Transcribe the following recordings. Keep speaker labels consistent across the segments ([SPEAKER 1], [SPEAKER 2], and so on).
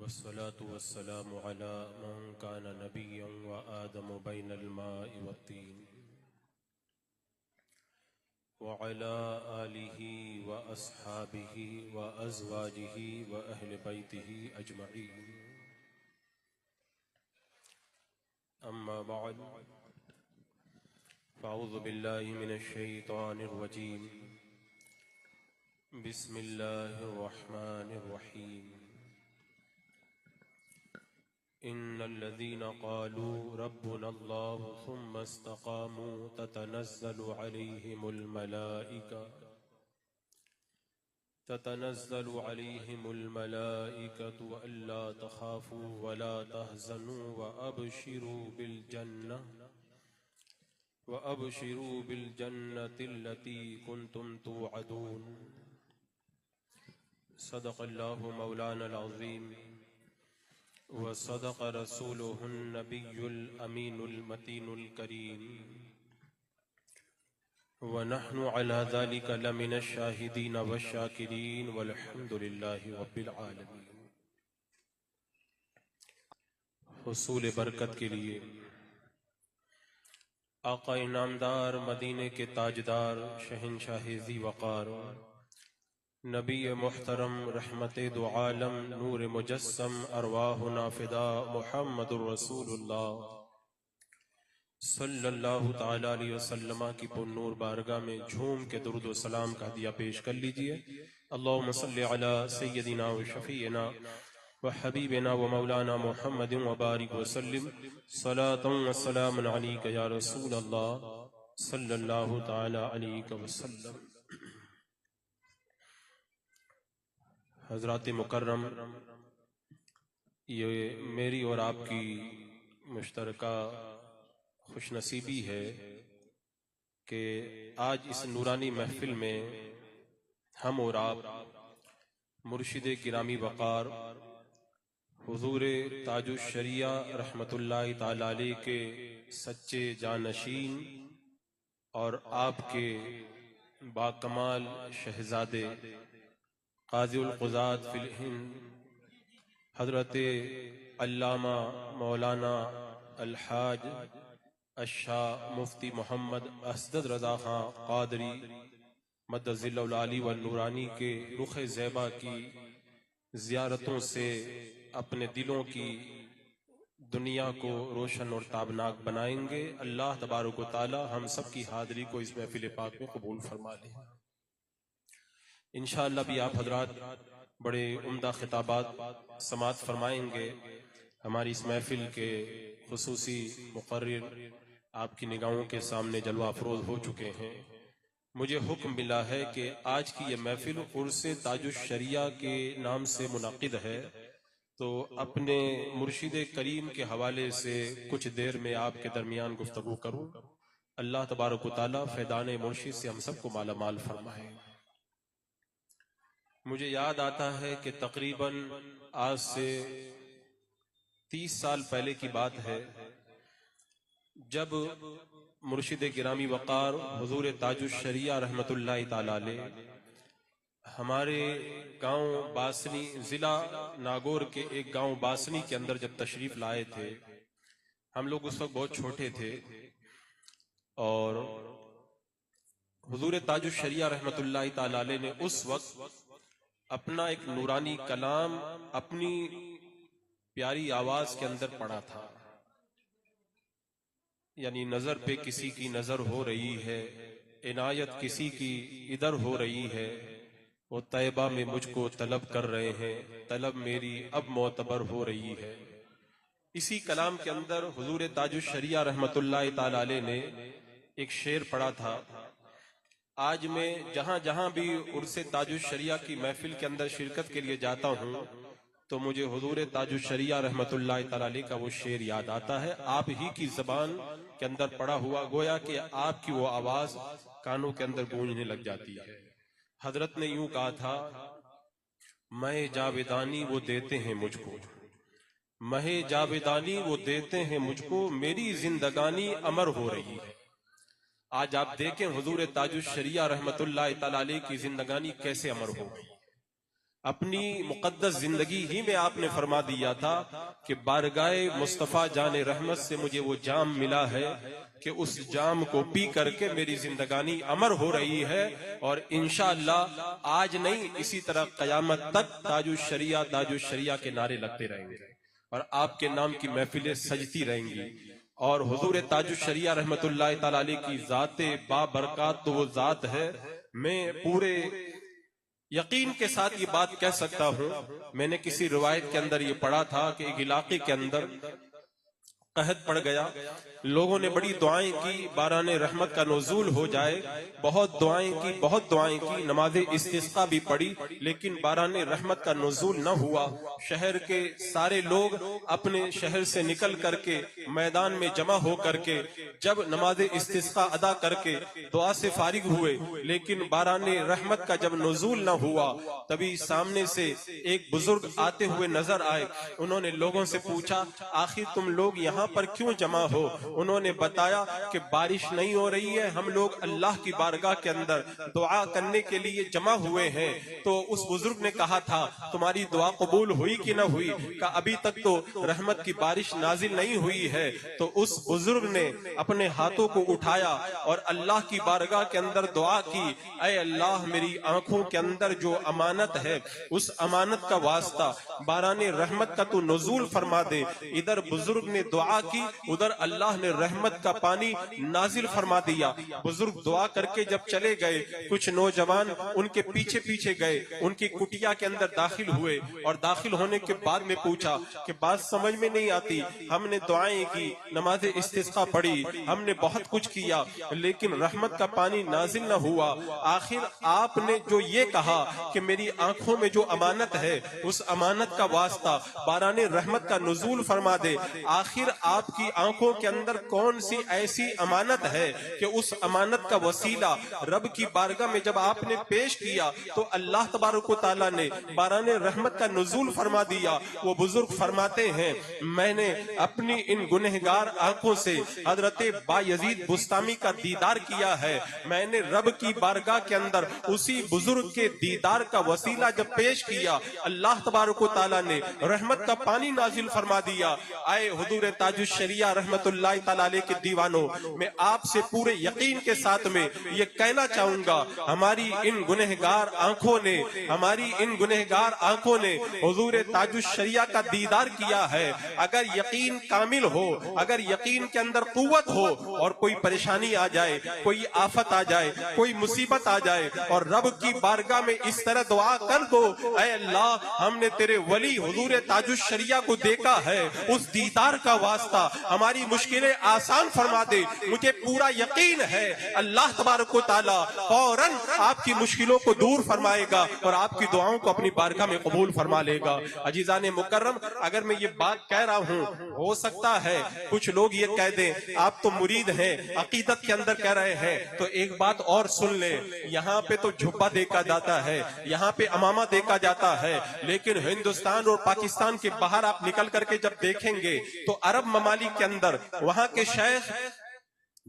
[SPEAKER 1] वस्सलातु वस्सलामु अला मन कान नबिय्यन व आदम बैनल माइ वत्तीन व अला आलिहि व अस्हाबिहि व अज़वाजिहि व अहले बैतिहि अजमईन। अम्मा बअद फ़अऊज़ु बिल्लाहि मिनश शैतानिर रजीम। बिस्मिल्लाहिर रहमानिर रहीम। इन्नल्लज़ीना क़ालू रब्बुनल्लाहु सुम्मा इस्तक़ामू ततनज़्ज़लु अलैहिमुल मलाइकतु अल्ला तख़ाफ़ू वला तहज़नू व अबशिरू बिल जन्नतिल्लती कुन्तुम तुअदून। सदक़ल्लाहु मौलानल अज़ीम व सदक़ रसूलुहुन नबियुल अमीनुल मतीनुल करीम व नहनु अला ज़ालिका लमिनश शाहिदीन वश्शाकिरीन वल्हम्दुलिल्लाहि रब्बिल आलमीन। हुसूल बरकत के लिए आका इनामदार मदीने के ताजदार शहंशाह ज़ी वक़ार नबी मुहतरम रहमते दो आलम नूर मुजस्सम अरवाहुना फ़िदा मुहम्मदुर रसूलुल्लाह सल्लल्लाहु ताला अलैहि वसल्लम की पुन्नूर बारगाह में झूम के दुरूद व सलाम का हदिया पेश कर लीजिए। अल्लाहुम्मा सल्लि अला सय्यदिना व शफ़ीना व हबीबिना व मौलाना मुहम्मदिन व बारिक व सल्लिम सलातन व सलामन अलैका या रसूल अल्लाह सल्लल्लाहु ताला अलैहि वसल्लम। हज़रात मुकर्रम, ये मेरी और आपकी मुश्तरका खुशनसीबी है कि आज इस नूरानी महफिल में हम और आप मुर्शिद गिरामी वक़ार हुज़ूर ताजुश शरिया रहमतुल्लाहि ताला अलैह के सच्चे जानशीन और आपके बाकमाल शहजादे क़ाज़िउल क़ुज़ात फ़िल हिंद हज़रत अल्लामा मौलाना अलहाज अशाह मुफ्ती मोहम्मद असदद रज़ा ख़ां क़ादरी मद्दज़िल्लहुल आली व नूरानी के रुख़ ज़ैबा की ज़ियारतों से अपने दिलों की दुनिया को रोशन और ताबनाक बनाएंगे। अल्लाह तबारक व तआला हम सब की हाज़िरी को इस महफ़िल पाक में कबूल फरमा ले। इंशाअल्लाह भी आप हज़रात बड़े उम्दा खिताबात समात फरमाएंगे। हमारी इस महफ़िल के खुसूसी मुक़र्रिर आपकी निगाहों के सामने जलवा अफरोज़ हो चुके हैं। मुझे हुक्म मिला है कि आज की ये महफ़िल उर्से ताजुश शरिया के नाम से मुनक़िद है, तो अपने मुर्शिद करीम के हवाले से कुछ देर में आपके दरमियान गुफ्तगू करूँ। अल्लाह तबारक व तआला फ़ैज़ान मुर्शिद से हम सबको माला माल फरमाए। मुझे याद आता है कि तकरीबन आज से 30 साल पहले की बात है, जब मुर्शिद गिरामी वक़ार हुज़ूर ताजुश शरिया रहमतुल्लाहि ताला अलैह हमारे गांव बासनी, जिला नागौर के एक गांव बासनी के अंदर जब तशरीफ लाए थे, हम लोग उस वक्त बहुत छोटे थे और हुज़ूर ताजुश शरिया रहमतुल्लाहि ताला अलैह ने उस वक्त अपना एक नूरानी कलाम अपनी प्यारी आवाज के अंदर पढ़ा था। यानी नजर पे किसी की नजर हो रही है, इनायत किसी की इधर हो रही है, वो तैबा में मुझको तलब कर रहे हैं, तलब मेरी अब मोतबर हो रही है। इसी कलाम के अंदर हुजूर ताजुश शरिया रहमतुल्लाहि ताला अलैह ने एक शेर पढ़ा था। आज मैं जहां जहां भी उर्से ताजुश शरिया की महफिल के अंदर शिरकत के लिए जाता हूं, तो मुझे हुजूर ताजुश शरिया रहमतुल्लाहि ताला अलैह का वो शेर याद आता है, आप ही की जबान के अंदर पड़ा हुआ, गोया कि आपकी वो आवाज कानों के अंदर गूंजने लग जाती है। हजरत ने यूं कहा था, मैं जावेदानी वो देते हैं मुझको, महे जावेदानी वो देते हैं मुझको, मेरी जिंदगानी अमर हो रही है। आज आप देखें हुजूर ताजुश शरिया रहमतुल्लाहि ताला अलैह की जिंदगानी कैसे अमर हो गई। अपनी मुकद्दस जिंदगी ही में आपने फरमा दिया था कि बारगाए मुस्तफ़ा जाने रहमत से मुझे वो जाम मिला है कि उस जाम को पी करके मेरी जिंदगानी अमर हो रही है, और इंशाअल्लाह आज नहीं इसी तरह क़यामत तक ताजुश शरिया के नारे लगते रहेंगे और आपके नाम की महफिलें सजती रहेंगी। और हुजूर ताजुश शरिया रहमतुल्लाह तआला अलैह की ज़ाते बाबरकात तो वो ज़ात है, मैं पूरे यकीन के साथ ये बात कह सकता हूं। मैंने किसी रिवायत के अंदर ये पढ़ा था कि एक इलाके के अंदर कहत पड़ गया, लोगों ने बड़ी दुआएं की बाराने रहमत का नुज़ूल हो जाए, बहुत दुआएं की, नमाज इस्तिस्का भी पढ़ी, लेकिन बाराने रहमत का नुज़ूल न हुआ। शहर के सारे लोग अपने शहर से निकल करके मैदान में जमा हो करके जब नमाज इस्तिस्का अदा करके दुआ से फारिग हुए, लेकिन बाराने रहमत का जब नुज़ूल न हुआ, तभी सामने से एक बुजुर्ग आते हुए नजर आए। उन्होंने लोगों से पूछा, आखिर तुम लोग यहाँ पर क्यों जमा हो? उन्होंने बताया कि बारिश नहीं हो रही है, हम लोग अल्लाह की बारगाह के अंदर दुआ करने के लिए जमा हुए हैं। तो उस बुजुर्ग ने कहा था, तुम्हारी दुआ कबूल हुई कि न हुई? का अभी तक तो रहमत की बारिश नाजिल नहीं हुई है। तो उस बुजुर्ग ने अपने हाथों को उठाया और अल्लाह की बारगाह के अंदर दुआ की, ऐ अल्लाह मेरी आंखों के अंदर जो अमानत है, उस अमानत का वास्ता बाराने रहमत का तू नुज़ूल फरमा दे। इधर बुजुर्ग ने दुआ की, उधर अल्लाह ने रहमत का पानी नाजिल फरमा दिया। बुजुर्ग दुआ करके जब चले गए, कुछ नौजवान उनके पीछे पीछे गए, उनकी कुटिया के अंदर दाखिल हुए और दाखिल होने के बाद में पूछा कि बात समझ में नहीं आती, हमने दुआएं की, नमाज इस्तिस्का पढ़ी, हमने बहुत कुछ किया, लेकिन रहमत का पानी नाजिल न हुआ। आखिर आपने जो ये कहा कि मेरी आंखों में जो अमानत है, उस अमानत का वास्ता बाराने रहमत का नुज़ूल फरमा दे। आखिर आपकी आंखों के अंदर कौन सी ऐसी अमानत है कि उस अमानत का वसीला रब की बारगाह में जब आपने पेश किया तो अल्लाह तबारक व तआला ने बाराने रहमत का नुज़ूल फरमा दिया। वो बुजुर्ग फरमाते हैं, मैंने अपनी इन गुनहगार आंखों से हजरत बायजीद बुस्तामी का दीदार किया है। मैंने रब की बारगाह के अंदर उसी बुजुर्ग के दीदार का वसीला जब पेश किया, अल्लाह तबारक व तआला ने रहमत का पानी नाजिल फरमा दिया। आए हुजूर ताजुश शरिया रहमतुल्लाह तआला अलैह के दीवानों, मैं आपसे पूरे यकीन के साथ में ये कहना चाहूंगा, हमारी इन गुनहगार आंखों ने हुजूर ताजुश शरिया का दीदार किया है। अगर यकीन कामिल हो, अगर यकीन के अंदर कुव्वत हो और कोई परेशानी आ जाए, कोई आफत आ जाए, कोई मुसीबत आ जाए और रब की बारगाह में इस तरह दुआ कर दो, ऐ अल्लाह हमने तेरे वली हुजूर ताजुश शरिया को देखा है, उस दीदार का वास्ता हमारी मुश्किलें आसान फरमा दे। मुझे पूरा यकीन है अल्लाह तबारक व तआला फौरन आपकी मुश्किलों को दूर फरमाएगा और आपकी दुआओं को अपनी बारगाह में कबूल फरमा लेगा। अजीजाने मुकर्रम, अगर मैं ये बात कह रहा हूँ, हो सकता है कुछ लोग ये कह दें आप तो मुरीद हैं, अकीदत के अंदर कह रहे हैं, तो एक बात और सुन ले, यहाँ पे तो झुब्बा देखा जाता है, यहाँ पे अमामा देखा जाता है, लेकिन हिंदुस्तान और पाकिस्तान के बाहर आप निकल करके जब देखेंगे तो अरब ममालिक के अंदर वहां के शेख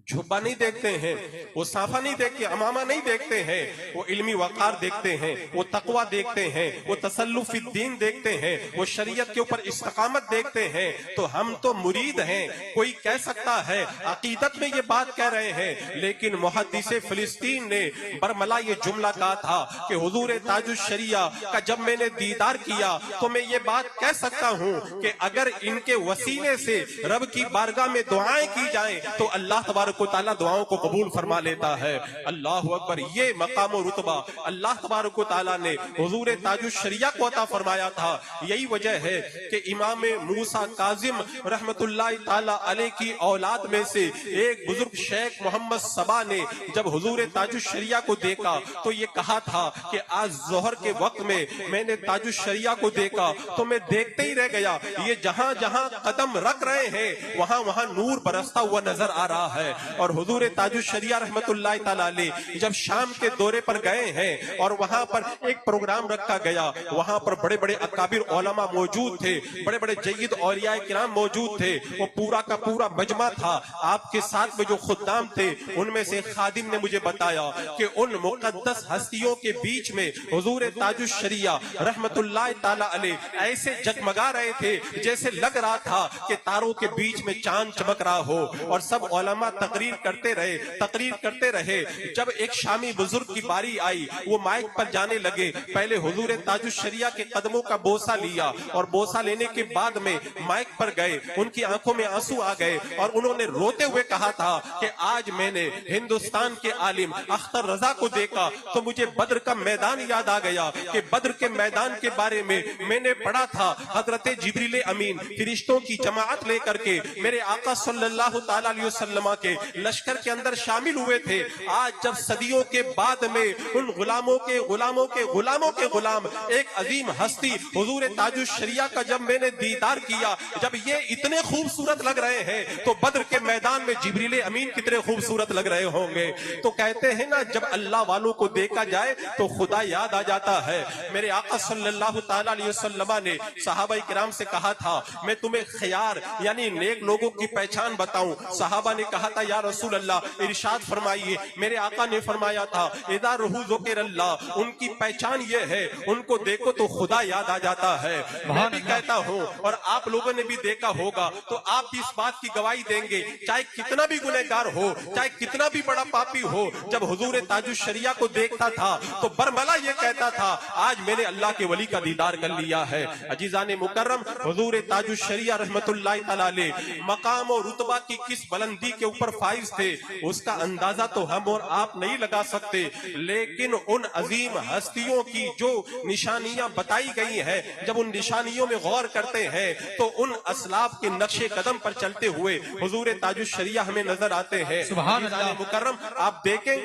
[SPEAKER 1] झुब्बा नहीं देखते हैं, वो साफा नहीं देखते, अमामा नहीं देखते हैं, वो इल्मी वकार देखते हैं, वो तकवा देखते हैं, वो तसल्लुफिद्दीन देखते हैं, वो शरीयत के ऊपर इस्तिकामत देखते हैं। तो हम तो मुरीद हैं, कोई कह सकता है अकीदत में ये बात कह रहे हैं, लेकिन मुहद्दिसे फिलिस्तीन ने बरमला ये जुमला कहा था कि हुजूर ताजुश शरिया का जब मैंने दीदार किया तो मैं ये बात कह सकता हूँ कि अगर इनके वसीले से रब की बारगाह में दुआएं की जाएं तो अल्लाह तबारक व तआला दुआओं को कबूल फरमा लेता है। अल्लाह अकबर, ये मकाम और रुतबा अल्लाह तबारक व तआला ने हुजूर ताजुश शरिया को अता फरमाया था। यही वजह है कि इमाम मूसा काजिम रहमतुल्लाह तआला अलैह की औलाद में से एक बुजुर्ग शेख मोहम्मद सबा ने जब हुजूर ताजुश शरिया को देखा तो ये कहा था कि आज जोहर के वक्त में मैंने ताजुश शरिया को देखा तो मैं देखते ही रह गया, ये जहां जहां कदम रख रहे हैं वहां वहां नूर बरसता हुआ नजर आ रहा है। और हुजूर ताजुश शरिया रहमतुल्लाह ताला अलैह जब शाम के दौरे पर गए हैं और वहां पर एक प्रोग्राम रखा गया, वहां पर बड़े बड़े अकाबिर उलमा मौजूद थे, बड़े बड़े जय्यद औलिया किराम मौजूद थे, वो पूरा का पूरा मजमा था। आपके साथ में जो खुद्दाम थे उनमें से खादिम ने मुझे बताया कि उन मुकद्दस हस्तियों के बीच में हुजूर ताजुश शरिया रहमतुल्लाह ताला अलैह ऐसे जगमगा रहे थे जैसे लग रहा था कि तारों के बीच में चांद चमक रहा हो। और सब उलमा तकरीर करते रहे। जब एक शामी बुजुर्ग की बारी आई, वो माइक पर जाने लगे। पहले हुजूर ताजुश शरिया के कदमों का बोसा लिया और बोसा लेने के बाद में माइक पर गए। उनकी आंखों में आंसू आ गए और उन्होंने रोते हुए कहा था कि आज मैंने हिंदुस्तान के आलिम अख्तर रजा को देखा तो मुझे बद्र का मैदान याद आ गया कि बद्र के मैदान के बारे में मैंने पढ़ा था। हजरत जिब्रील अमीन फरिश्तों की जमाअत लेकर के मेरे आका सल्लल्लाहु ताला अलैहि वसल्लम के लश्कर के अंदर शामिल हुए थे। आज जब सदियों के बाद में उन गुलामों के गुलाम एक अजीम हस्ती हुजूर ताजुश शरिया का जब मैंने दीदार किया, जब ये इतने खूबसूरत लग रहे हैं तो बद्र के मैदान में जिब्रील अमीन कितने खूबसूरत लग रहे होंगे। तो कहते हैं ना, जब अल्लाह वालों को देखा जाए तो खुदा याद आ जाता है। मेरे आका सल्लल्लाहु ताला अलैहि वसल्लम ने सहाबा किराम से कहा था, मैं तुम्हें खयार यानी नेक लोगों की पहचान बताऊं। सहाबा ने कहा था, या रसूल अल्लाह इरशाद फरमाइए। मेरे आका ने फरमाया था, इदा रूहु ज़ुकिर अल्लाह, उनकी पहचान ये है उनको देखो तो खुदा याद आ जाता है। मैं भी कहता हूँ और आप लोगों ने भी देखा होगा तो आप भी इस बात की गवाही देंगे, चाहे कितना भी गुनहगार हो, चाहे कितना भी बड़ा पापी हो, जब हुजूर ताजुश शरिया को देखता था तो बरमला ये कहता था, आज मैंने अल्लाह के वली का दीदार कर लिया है। अजीजाने मुकर्रम, हुजूर ताजुश शरिया रहमतुल्लाह ताला अलैह मकाम और रुतबा की किस बुलंदी के ऊपर फाइज थे उसका अंदाजा तो हम और आप नहीं लगा सकते, लेकिन उन अजीम हस्तियों की जो निशानियां बताई गई है, जब उन निशानियों में गौर करते हैं तो उन असलाफ के नक्शे कदम पर चलते हुए हुजूर ताजुश शरिया हमें नजर आते हैं। सुभान अल्लाह मुकर्रम, आप देखें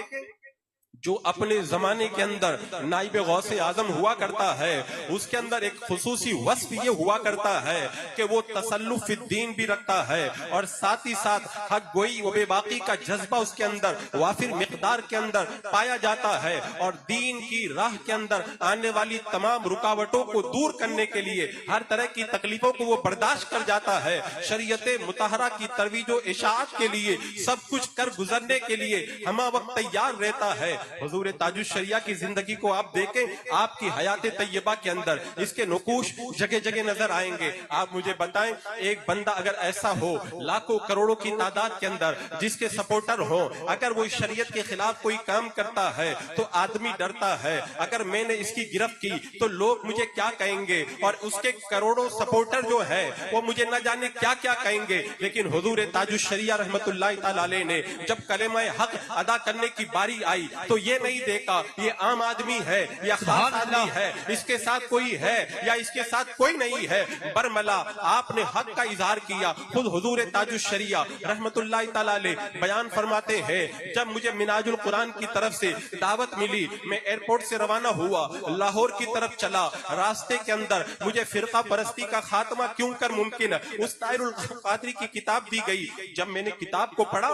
[SPEAKER 1] जो अपने जमाने के अंदर नाइब गौसे आजम हुआ करता है, उसके अंदर एक खुसूसी वस्फ ये हुआ करता है कि वो तसल्लुफ दीन भी रखता है और साथ ही साथ हक गोई व बेबाकी का जज्बा उसके अंदर वाफिर मिकदार के अंदर पाया जाता है और दीन की राह के अंदर आने वाली तमाम रुकावटों को दूर करने के लिए, हर तरह की तकलीफों को वो बर्दाश्त कर जाता है। शरीयत मुतहरा की तरवीज व इशाअत के लिए सब कुछ कर गुजरने के लिए हमा वक्त तैयार रहता है। हुजूर ताजुश शरिया की जिंदगी को आप देखें, आपकी हयात तैयबा के अंदर इसके नुकूश जगह जगह नजर आएंगे। आप मुझे बताएं, एक बंदा अगर ऐसा हो लाखों करोड़ों की तादाद के अंदर जिसके सपोर्टर हो, अगर वो शरीयत के खिलाफ कोई काम करता है तो आदमी डरता है, अगर मैंने इसकी गिरफ्त की तो लोग मुझे क्या कहेंगे, और उसके करोड़ों सपोर्टर जो है वो मुझे न जाने क्या क्या कहेंगे। लेकिन हुजूर ताजुश शरिया रहमतुल्लाह ताला अलैह ने जब कलेमा हक अदा करने की बारी आई तो ये नहीं देखा ये आम आदमी है या खास आदमी है, इसके साथ कोई है या इसके साथ कोई नहीं है, बरमला आपने हक का इजहार किया। खुद हुजूर ताजुश शरिया रहमतुल्लाह ताला अलैह बयान फरमाते हैं, जब मुझे मिनाजुल कुरान की तरफ से दावत मिली, मैं एयरपोर्ट से रवाना हुआ, लाहौर की तरफ चला, रास्ते के अंदर मुझे फिरका परस्ती का खात्मा क्यों कर मुमकिन उस ताहिरुल कादरी की किताब दी गई। जब मैंने किताब को पढ़ा,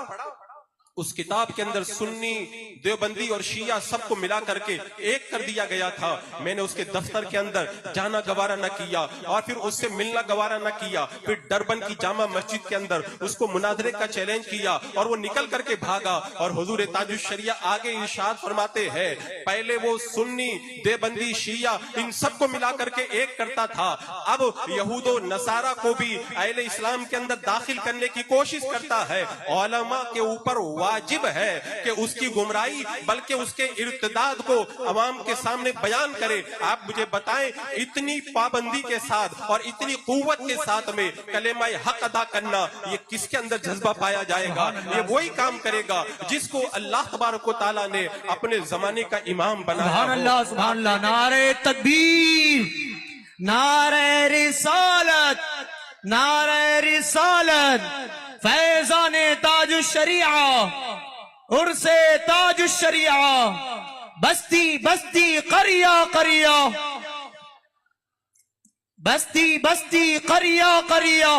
[SPEAKER 1] उस किताब के अंदर सुन्नी, देवबंदी और शिया सबको मिला करके एक कर दिया गया था। मैंने उसके दफ्तर के अंदर जाना गवारा न किया और फिर उससे मिलना गवारा न किया। फिर डरबन की जामा मस्जिद के अंदर उसको मुनाजरे का चैलेंज किया और वो निकल करके भागा। और हुजूर ताजुश शरिया आगे इरशाद फरमाते हैं, पहले वो सुन्नी, देवबंदी, शिया इन सबको मिला करके एक करता था, अब यहूदो नसारा को भी अहले इस्लाम के अंदर दाखिल करने की कोशिश करता है। उलमा के ऊपर वाजिब है कि उसकी गुमराही बल्कि उसके इर्तिदाद को अवाम के सामने बयान करे। आप मुझे बताएं, इतनी पाबंदी के साथ और इतनी कुव्वत के साथ में कलेमा हक अदा करना, ये किसके अंदर जज्बा पाया जाएगा? ये वही काम करेगा जिसको अल्लाह तबारक व तआला ने अपने जमाने का इमाम बनाया।
[SPEAKER 2] सुभान अल्लाह, सुभान अल्लाह। नारे तकबीर, नारे रिसालत, नारे रिसालत, फैजाने ताजुश शरिया, उर्से ताजुश शरिया, बस्ती बस्ती करिया करिया, बस्ती बस्ती करिया करिया।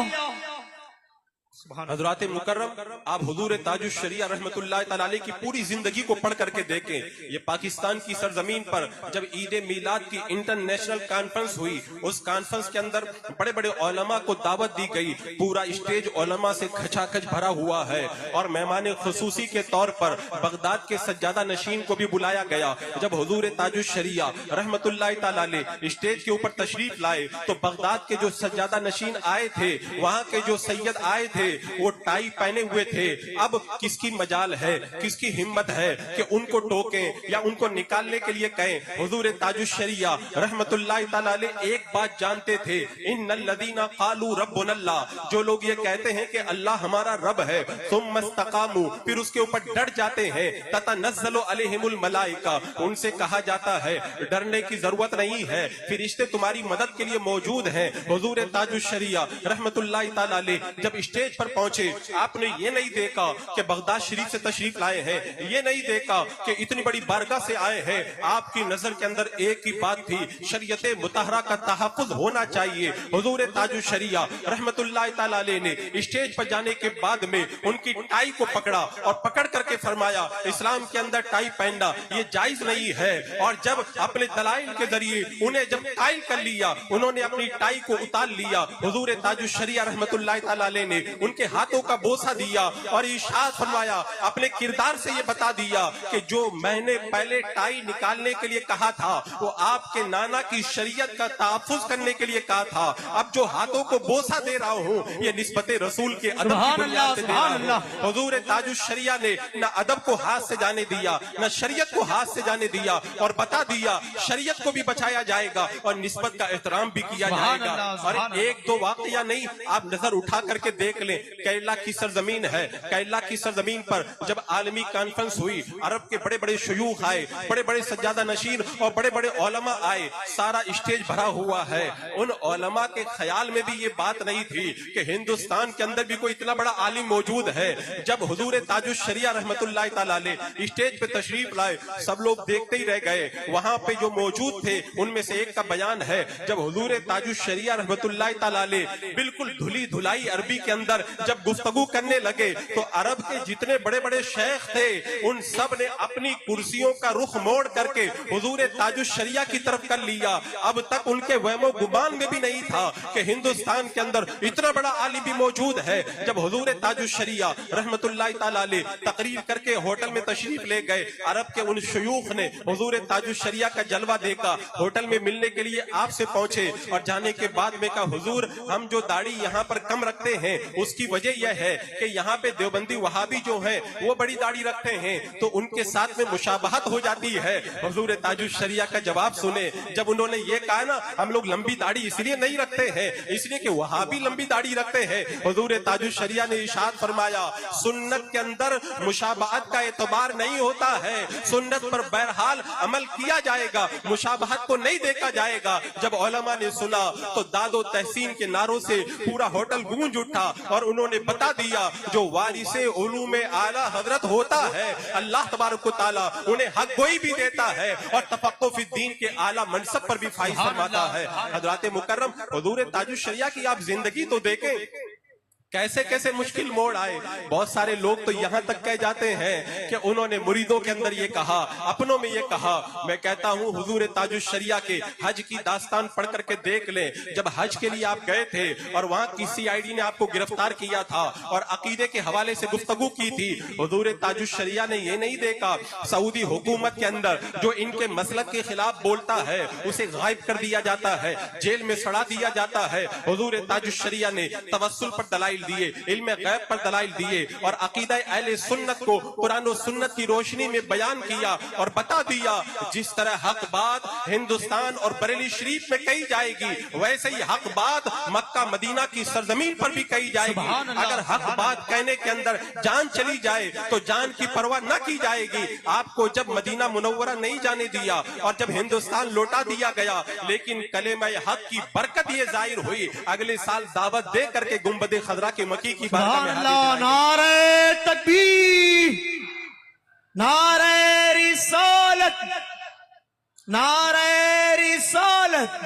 [SPEAKER 1] हजरात मुकर्रम, आप हुजूर ताजुश शरिया रहमतुल्लाह तआला अलैह की पूरी जिंदगी को पढ़ करके देखें। ये पाकिस्तान की सरजमीन पर जब ईद मिलाद की इंटरनेशनल कॉन्फ्रेंस हुई, उस कॉन्फ्रेंस के अंदर बड़े बड़े उलमा को दावत दी गई। पूरा स्टेज उलमा से खचाखच भरा हुआ है और मेहमान खुसूसी के तौर पर बगदाद के सज्जादा नशीन को भी बुलाया गया। जब हुजूर ताजुश शरिया रहमतुल्लाह तआला अलैह स्टेज के ऊपर तशरीफ लाए तो बगदाद के जो सज्जादा नशीन आए थे, वहाँ के जो सैयद आए थे, वो टाई पहने हुए थे। अब किसकी मजाल है, किसकी हिम्मत है कि उनको टोकें या उनको निकालने के लिए कहें। हुजूर ताजुश शरिया रहमतुल्लाह तआला अलैह एक बात जानते थे, इन्नल लदीना कालू रब्बुनल्लाह, जो लोग ये कहते हैं कि अल्लाह हमारा रब है, सुम्मा इस्तकामू, फिर उसके ऊपर डट जाते हैं, ततनज़्ज़लु अलैहिमुल मलाइका, उनसे कहा जाता है डरने की जरूरत नहीं है, फरिश्ते तुम्हारी मदद के लिए मौजूद हैं। हुजूर ताजुश शरिया रहमतुल्लाह तआला अलैह जब स्टेज पर पहुंचे, आपने ये नहीं देखा कि बगदाद शरीफ से तशरीफ लाए हैं, ये नहीं देखा कि इतनी बड़ी बारगाह से आए हैं। आपकी नजर के अंदर एक ही बात थी, शरीयत मुतहरा का तहफ़्फ़ुज़ होना चाहिए। हुजूर ताजुश शरिया रहमतुल्लाह तआला अलैह ने स्टेज पर जाने के बाद में उनकी टाई को पकड़ा और पकड़ करके फरमाया, इस्लाम के अंदर टाई पहनना ये जायज नहीं है। और जब अपने दलाइल के जरिए उन्हें जब कायल कर लिया, उन्होंने अपनी टाई को उतार लिया। हुजूर ताजुश शरिया रहमतुल्लाह तआला अलैह ने उनके हाथों का बोसा दिया और इरशाद फरमाया, अपने किरदार से ये बता दिया कि जो मैंने पहले टाई निकालने के लिए कहा था वो आपके नाना की शरीयत का तहफ़्फ़ुज़ करने के लिए कहा था। अब जो हाथों को बोसा दे रहा हूँ ये निस्बते रसूल के अदब की बुनियाद से दे रहा हूँ। हुजूर ताजुश शरिया ने न अदब को हाथ से जाने दिया, न शरीयत को हाथ से जाने दिया और बता दिया शरीयत को भी बचाया जाएगा और निस्बत का एहतराम भी किया जाएगा। और एक दो वाकया नहीं, आप नजर उठा करके देख लें, केरला की सरजमीन है, केरला की सरजमीन पर जब आलमी कॉन्फ्रेंस हुई, अरब के बड़े बड़े शयूख आए, बड़े बड़े सज्जादा नशीन और बड़े बड़े उलमा आए, सारा स्टेज भरा हुआ है। उन उलमा के ख्याल में भी ये बात नहीं थी कि हिंदुस्तान के अंदर भी कोई इतना बड़ा आलिम मौजूद है। जब हुजूर ताजुश शरिया रहमतुल्लाह तआला अलैह स्टेज पे तशरीफ लाए, सब लोग देखते ही रह गए। वहां पे जो मौजूद थे उनमें से एक का बयान है, जब हुजूर ताजुश शरिया रहमतुल्लाह तआला अलैह बिल्कुल धुली धुलाई अरबी के अंदर जब गुफ्तगू करने लगे तो अरब के जितने बड़े बड़े शेख थे उन सब ने अपनी कुर्सियों का रुख मोड़ करके हुजूर ताजुश शरिया की तरफ कर लिया। अब तक उनके वहमो गुमान में भी नहीं था कि हिंदुस्तान के अंदर इतना बड़ा आलिम भी मौजूद है। जब हुजूर ताजुश शरिया रहमतुल्लाह तआला अलैह तकरीर करके होटल में तशरीफ ले गए, अरब के उन शयूख ने हुजूर ताजुश शरिया का जलवा देखा, होटल में मिलने के लिए आपसे पहुंचे और जाने के बाद में कहा, हुजूर हम जो दाढ़ी यहाँ पर कम रखते हैं उसकी वजह यह है कि यहाँ पे देवबंदी वहाबी जो है वो बड़ी दाढ़ी रखते हैं तो उनके साथ में मुशाबहत हो जाती है। हुजूर ताजुश शरिया का जवाब सुने, जब उन्होंने ये कहा ना हम लोग लंबी दाढ़ी इसलिए नहीं रखते हैं इसलिए कि वहाबी लंबी दाढ़ी रखते हैं, हुजूर ताजुश शरिया ने इरशाद फरमाया, सुन्नत के अंदर मुशाबहत का एतबार नहीं होता है, सुन्नत पर बहरहाल अमल किया जाएगा, मुशाबहत को नहीं देखा जाएगा। जब उलमा ने सुना तो दादो तहसीन के नारों से पूरा होटल गूंज उठा और उन्होंने बता दिया जो वारिसे उलूमे आला हजरत होता है अल्लाह तबारक व तआला उन्हें हक गोई भी देता है और तफक्कुह फी दीन के आला मनसब पर भी फाइज फरमाता है। हजरात मुकर्रम, हुजूर ताजुश शरिया की आप जिंदगी तो देखें, कैसे कैसे मुश्किल मोड़ आए। बहुत सारे लोग तो यहाँ तक कह जाते हैं कि उन्होंने मुरीदों के अंदर ये कहा, अपनों में ये कहा। मैं कहता हूँ हुजूर ताजुश शरिया के हज की दास्तान पढ़ करके देख लें। जब हज के लिए आप गए थे और वहाँ की CID ने आपको गिरफ्तार किया था और अकीदे के हवाले से गुफ्तगू की थी, हुजूर ताजुश शरिया ने ये नहीं देखा सऊदी हुकूमत के अंदर जो इनके मसलक के खिलाफ बोलता है उसे गायब कर दिया जाता है, जेल में सड़ा दिया जाता है। हुजूर ताजुश शरिया ने तवस्सुल पर दलाइल दिए, इल्म गैब पर दलाइल दिए और अकीदा अहले सुन्नत को कुरान और सुन्नत की रोशनी में बयान किया और बता दिया जिस तरह हक बात हिंदुस्तान और बरेली शरीफ में कही जाएगी वैसे ही हक बात मक्का मदीना की सरजमीन पर भी कही जाएगी। अगर हक बात कहने के अंदर जान चली जाए तो जान की परवाह न की जाएगी। आपको जब मदीना मुनव्वरा नहीं जाने दिया और जब हिंदुस्तान लौटा दिया गया, लेकिन कलेमा हक की बरकत ये जाहिर हुई, अगले साल दावत दे करके गुंबद खदरा के मकी की
[SPEAKER 2] नारे तकबीर, नारे रिसालत, नारे रिसालत,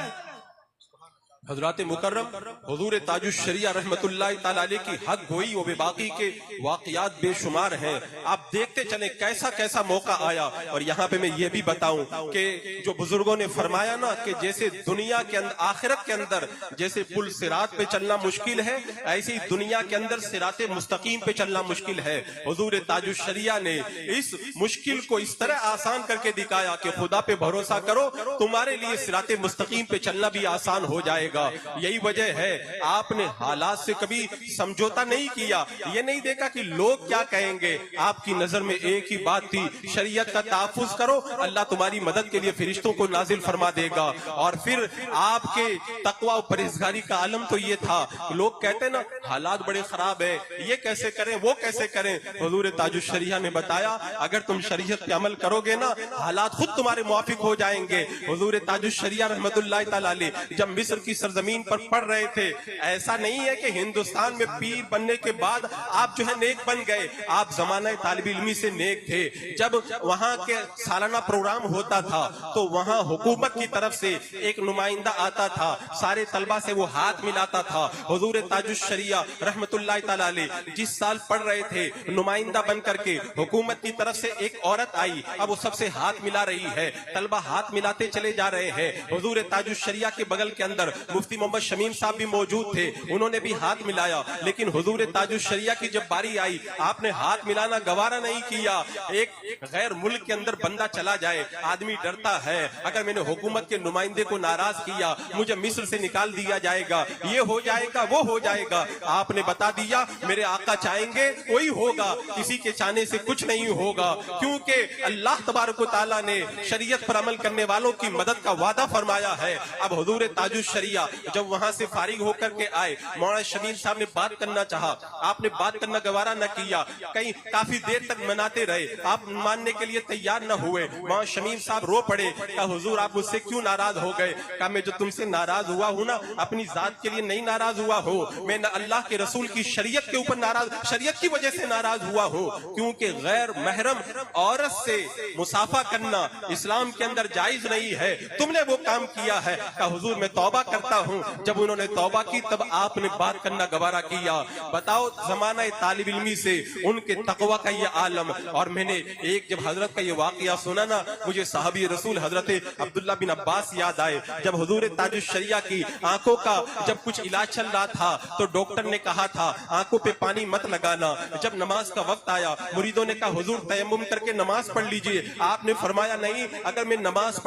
[SPEAKER 1] हजरात मुकर्रम हुजूर ताजुश शरिया रहमतुल्लाहि ताला अलैह की हक गोई व बेबाकी के वाक़ियात बेशुमार हैं। आप देखते चले कैसा कैसा मौका आया। और यहाँ पे मैं ये भी बताऊं कि जो बुजुर्गों ने फरमाया ना कि जैसे दुनिया के अंदर आखिरत के अंदर जैसे पुल सिरात पे चलना मुश्किल है, ऐसे ही दुनिया के अंदर सिराते मुस्तकीम पे चलना मुश्किल है। हुजूर ताजुश शरिया ने इस मुश्किल को इस तरह आसान करके दिखाया कि खुदा पे भरोसा करो, तुम्हारे लिए सिराते मुस्तकीम पे चलना भी आसान हो जाएगा। यही वजह है आपने हालात से कभी समझौता नहीं किया। ये नहीं देखा कि लोग क्या कहेंगे, आपकी नजर में एक ही बात थी, शरीयत का तहफ्फुज करो, अल्लाह तुम्हारी मदद के लिए फरिश्तों को नाजिल फरमा देगा। और फिर आपके तकवा और परहेजगारी का आलम तो ये था। लोग कहते ना हालात बड़े खराब है, ये कैसे करें वो कैसे करें। हुजूर ताजुश शरिया ने बताया अगर तुम शरीयत पे अमल करोगे ना, हालात खुद तुम्हारे मुआफिक हो जाएंगे। हुजूर ताजुश शरिया रहमतुल्लाहि ताला अलैह जब मिस्र की सरजमीन पर पढ़ रहे थे, ऐसा नहीं है कि हिंदुस्तान में पीर बनने के बाद आप जो है नेक बन गए, आप जमाना तालिब इल्मी से नेक थे। जब वहां के सालाना प्रोग्राम होता था तो वहां हुकूमत की तरफ से एक नुमाइंदा आता था, सारे तलबा से वो हाथ मिलाता था। हुजूर ताजुश शरिया रहमतुल्लाहि ताला अलैह जिस साल पढ़ रहे थे, नुमाइंदा बन करके हुकूमत की तरफ से एक औरत आई, अब वो सबसे हाथ मिला रही है, तलबा हाथ मिलाते चले जा रहे हैं। हुजूर ताजुश शरिया के बगल के अंदर मुफ्ती मोहम्मद शमीम साहब भी मौजूद थे, उन्होंने भी हाथ मिलाया। लेकिन हुजूर ताजुश शरिया की जब बारी आई, आपने हाथ मिलाना गवारा नहीं किया। एक गैर मुल्क के अंदर बंदा चला जाए, आदमी डरता है अगर मैंने हुकूमत के नुमाइंदे को नाराज किया, मुझे मिस्र से निकाल दिया जाएगा, ये हो जाएगा वो हो जाएगा। आपने बता दिया मेरे आका चाहेंगे वही होगा, किसी के चाहने से कुछ नहीं होगा, क्योंकि अल्लाह तबारक व तआला ने शरीयत पर अमल करने वालों की मदद का वादा फरमाया है। अब हुजूर ताजुश शरिया जब वहां से फारिग होकर के आए, मौलाना शमीम साहब ने बात करना चाहा, आपने बात करना गवारा न किया, कहीं काफी देर तक मनाते रहे, आप मानने के लिए तैयार न हुए। मौलाना शमीम साहब रो पड़े, कहा हुजूर आप मुझसे क्यों नाराज हो गए। कहा मैं जो तुमसे नाराज हुआ हूं ना, अपनी जात के लिए नहीं नाराज हुआ हो, मैं अल्लाह के रसूल की शरीयत के ऊपर नाराज, शरीयत की वजह से नाराज हुआ हो, क्योंकि गैर महरम औरत से मुसाफा करना इस्लाम के अंदर जायज नहीं है, तुमने वो काम किया है। कहा हुजूर मैं तौबा करता हूँ। जब उन्होंने तौबा की तब आपने बात करना गवारा किया। बताओ जमाना तालिब इल्मी से उनके तकवा का ये आलम। और मैंने एक जब हजरत का ये वाकया सुना ना, मुझे साहबी रसूल हजरत अब्दुल्ला बिन अब्बास याद आए। जब हुजूर ताजुश शरिया की आंखों का जब कुछ इलाज चल रहा था तो डॉक्टर ने कहा था आंखों पे पानी मत लगाना। जब नमाज का वक्त आया, मुरीदों ने कहा हुजूर तयम्मुम करके नमाज पढ़ लीजिए। आपने फरमाया नहीं, अगर मैं नमाज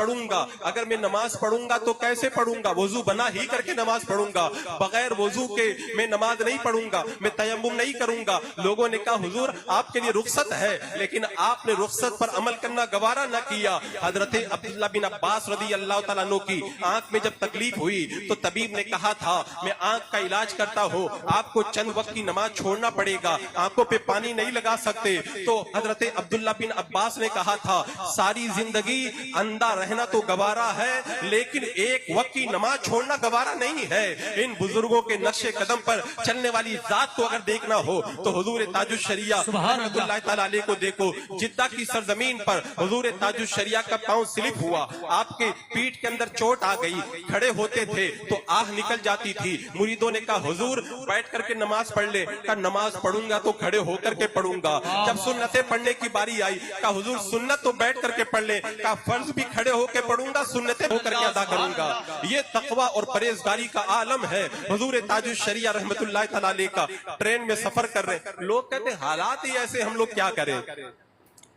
[SPEAKER 1] पढ़ूंगा तो कैसे पढ़ूंगा, वजू बना ही करके नमाज पढ़ूंगा, बगैर वजू के मैं नमाज नहीं पढ़ूंगा, मैं तयम्मुम नहीं करूंगा। लोगों ने कहा हुजूर आपके लिए रुखसत है, लेकिन आपने रुखसत पर अमल करना गवारा न किया। हजरत अब्दुल्ला बिन अब्बास रदी अल्लाह तआला अन्हु की आंख में जब तकलीफ हुई तो तबीब ने कहा था मैं आंख का इलाज करता हूँ, आपको चंद वक्त की नमाज छोड़ना पड़ेगा, आंखों पे पानी नहीं लगा सकते। तो हजरत अब्दुल्ला बिन अब्बास ने कहा था सारी जिंदगी अंधा रहना तो गवारा है, लेकिन एक वक्त की नमाज छोड़ना गवारा नहीं है। इन बुजुर्गों के नक्शे कदम पर चलने वाली जात को अगर देखना हो तो हुजूर ताजुश शरिया रहमतुल्लाहि ताला अलैह को देखो। जिद्दा की सरजमीन पर हुजूर ताजुश शरिया का पांव स्लिप हुआ, आपके पीठ के अंदर चोट आ गई, खड़े होते थे तो आह निकल जाती थी। मुरीदों ने कहा हुजूर बैठ करके नमाज पढ़ ले। कहा नमाज पढ़ूंगा तो खड़े होकर के पढ़ूंगा। जब सुन्नतें पढ़ने की बारी आई, कहा हुजूर सुन्नत तो बैठ करके पढ़ ले। कहा फर्ज भी खड़े होकर पढ़ूंगा, सुन्नतें होकर के अदा करूंगा। ये तकवा और परहेजगारी का आलम है। हुजूर ताजुश शरिया रहमतुल्लाहि ताला अलैह का ट्रेन में सफर कर रहे, लोग कहते हालात ही ऐसे, हम लोग क्या करें।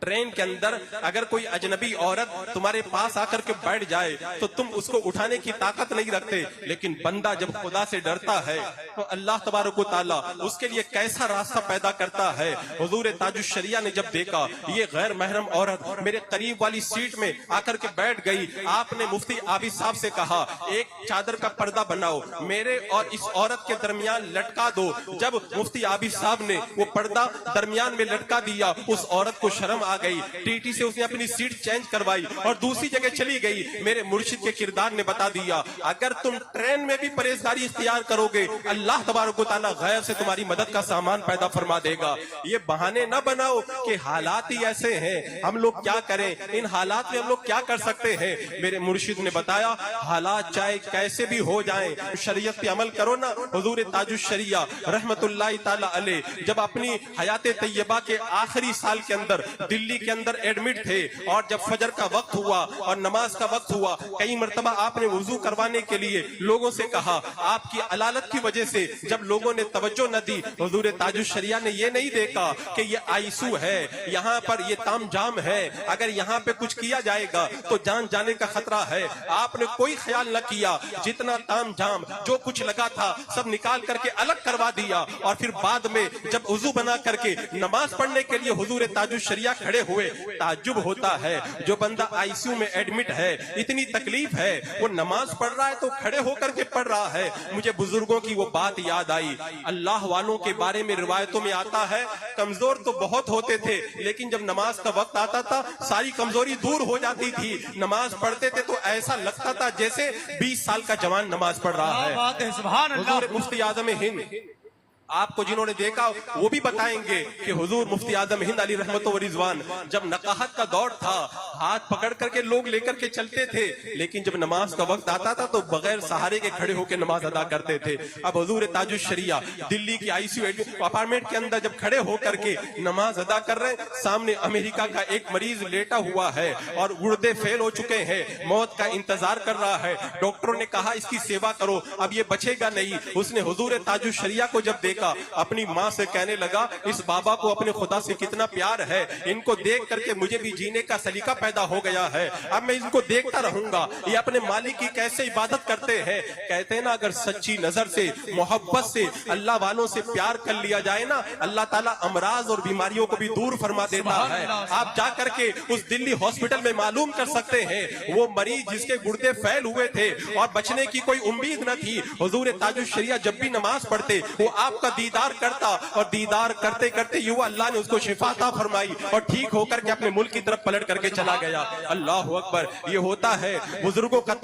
[SPEAKER 1] ट्रेन के अंदर अगर कोई अजनबी औरत तुम्हारे पास आकर के बैठ जाए तो तुम उसको उठाने की ताकत नहीं रखते, लेकिन बंदा जब खुदा से डरता है तो अल्लाह तबारक व तआला उसके लिए कैसा रास्ता पैदा करता है। हुजूर ताजुश शरिया ने जब देखा ये गैर महरम औरत मेरे करीब वाली सीट में आकर के बैठ गई, आपने मुफ्ती आबिद साहब से कहा एक चादर का पर्दा बनाओ, मेरे और इस औरत के दरमियान लटका दो। जब मुफ्ती आबिद साहब ने वो पर्दा दरमियान में लटका दिया, उस औरत को शर्म आ गई, टीटी से उसने अपनी सीट चेंज करवाई और दूसरी जगह चली गई। मेरे मुर्शिद के किरदार ने बता दिया, अगर तुम ट्रेन में भी परहेजगारी इख्तियार करोगे, अल्लाह तबारक व तआला गैब से तुम्हारी मदद का सामान पैदा फरमा देगा। ये बहाने न बनाओ कि हालात ही ऐसे हैं, हम लोग क्या करें, इन हालात में हम लोग क्या कर सकते हैं। मेरे मुर्शिद ने बताया, हालात चाहे कैसे भी हो जाएं, शरीयत पे अमल करो ना। हुजूर ताजुश शरिया रहमतुल्लाह ताला अलैह जब अपनी हयात तैयबा के आखिरी साल के अंदर दिल्ली के अंदर एडमिट थे और जब फजर का वक्त हुआ और नमाज का वक्त हुआ, कई मरतबा आपने वुजू करवाने के लिए लोगों से कहा। आपकी अलालत की वजह से जब लोगों ने तवज्जो न दी, हुजूर ताजुश शरिया ने ये नहीं देखा कि ये आईसू है, यहाँ पर ये तामझाम है, अगर यहाँ पे कुछ किया जाएगा तो जान जाने का खतरा है। आपने कोई ख्याल न किया, जितना तामझाम जो कुछ लगा था सब निकाल करके अलग करवा दिया और फिर बाद में जब वुजू बना करके नमाज पढ़ने के लिए हुजूर ताजुश शरिया खड़े हुए। ताज्जुब होता है, जो बंदा आईसीयू में एडमिट है, इतनी तकलीफ है, वो नमाज पढ़ रहा है तो खड़े होकर के पढ़ रहा है। मुझे बुजुर्गों की वो बात याद आई। अल्लाह वालों के बारे में रिवायतों में आता है, कमजोर तो बहुत होते थे, लेकिन जब नमाज का वक्त आता था सारी कमजोरी दूर हो जाती थी। नमाज पढ़ते थे तो ऐसा लगता था जैसे 20 साल का जवान नमाज पढ़ रहा है। हुजूर मुफ्ती आज़म हिंद, आपको जिन्होंने देखा वो भी बताएंगे कि हुजूर मुफ्ती आज़म हिंद अली रहमत व रिजवान जब नकाहत का दौर था, हाथ पकड़ करके लोग लेकर के चलते थे, लेकिन जब नमाज का वक्त आता था तो बगैर सहारे के खड़े होकर नमाज अदा करते थे। अब हुजूर ताजुश शरिया दिल्ली की आईसीयू अपार्टमेंट के अंदर जब खड़े होकर के नमाज अदा कर रहे हैं, सामने अमेरिका का एक मरीज लेटा हुआ है और गुर्दे फेल हो चुके हैं, मौत का इंतजार कर रहा है। डॉक्टरों ने कहा इसकी सेवा करो, अब ये बचेगा नहीं। उसने हुजूर ताजुश शरिया को जब देखा, अपनी माँ से कहने लगा, इस बाबा को अपने खुदा से कितना प्यार है, इनको देख करके मुझे भी जीने का सलीका पैदा हो गया है, अब मैं इनको देखता रहूंगा, ये अपने मालिक की कैसे इबादत करते हैं। कहते हैं ना, अगर सच्ची नजर से मोहब्बत से अल्लाह वालों से प्यार कर लिया जाए ना, अल्लाह ताला अमराज और बीमारियों को भी दूर फरमा देता है। आप जा करके उस दिल्ली हॉस्पिटल में मालूम कर सकते हैं, वो मरीज जिसके गुर्दे फैल हुए थे और बचने की कोई उम्मीद न थी, हुजूर ताजुश शरिया जब भी नमाज पढ़ते वो आपका दीदार करता और दीदार करते करते युवा अल्लाह ने उसको शिफाता फरमाई और ठीक होकर के अपने मुल्क की तरफ पलट करके चला गया। अल्लाह अकबर। ये होता है बुजुर्गों का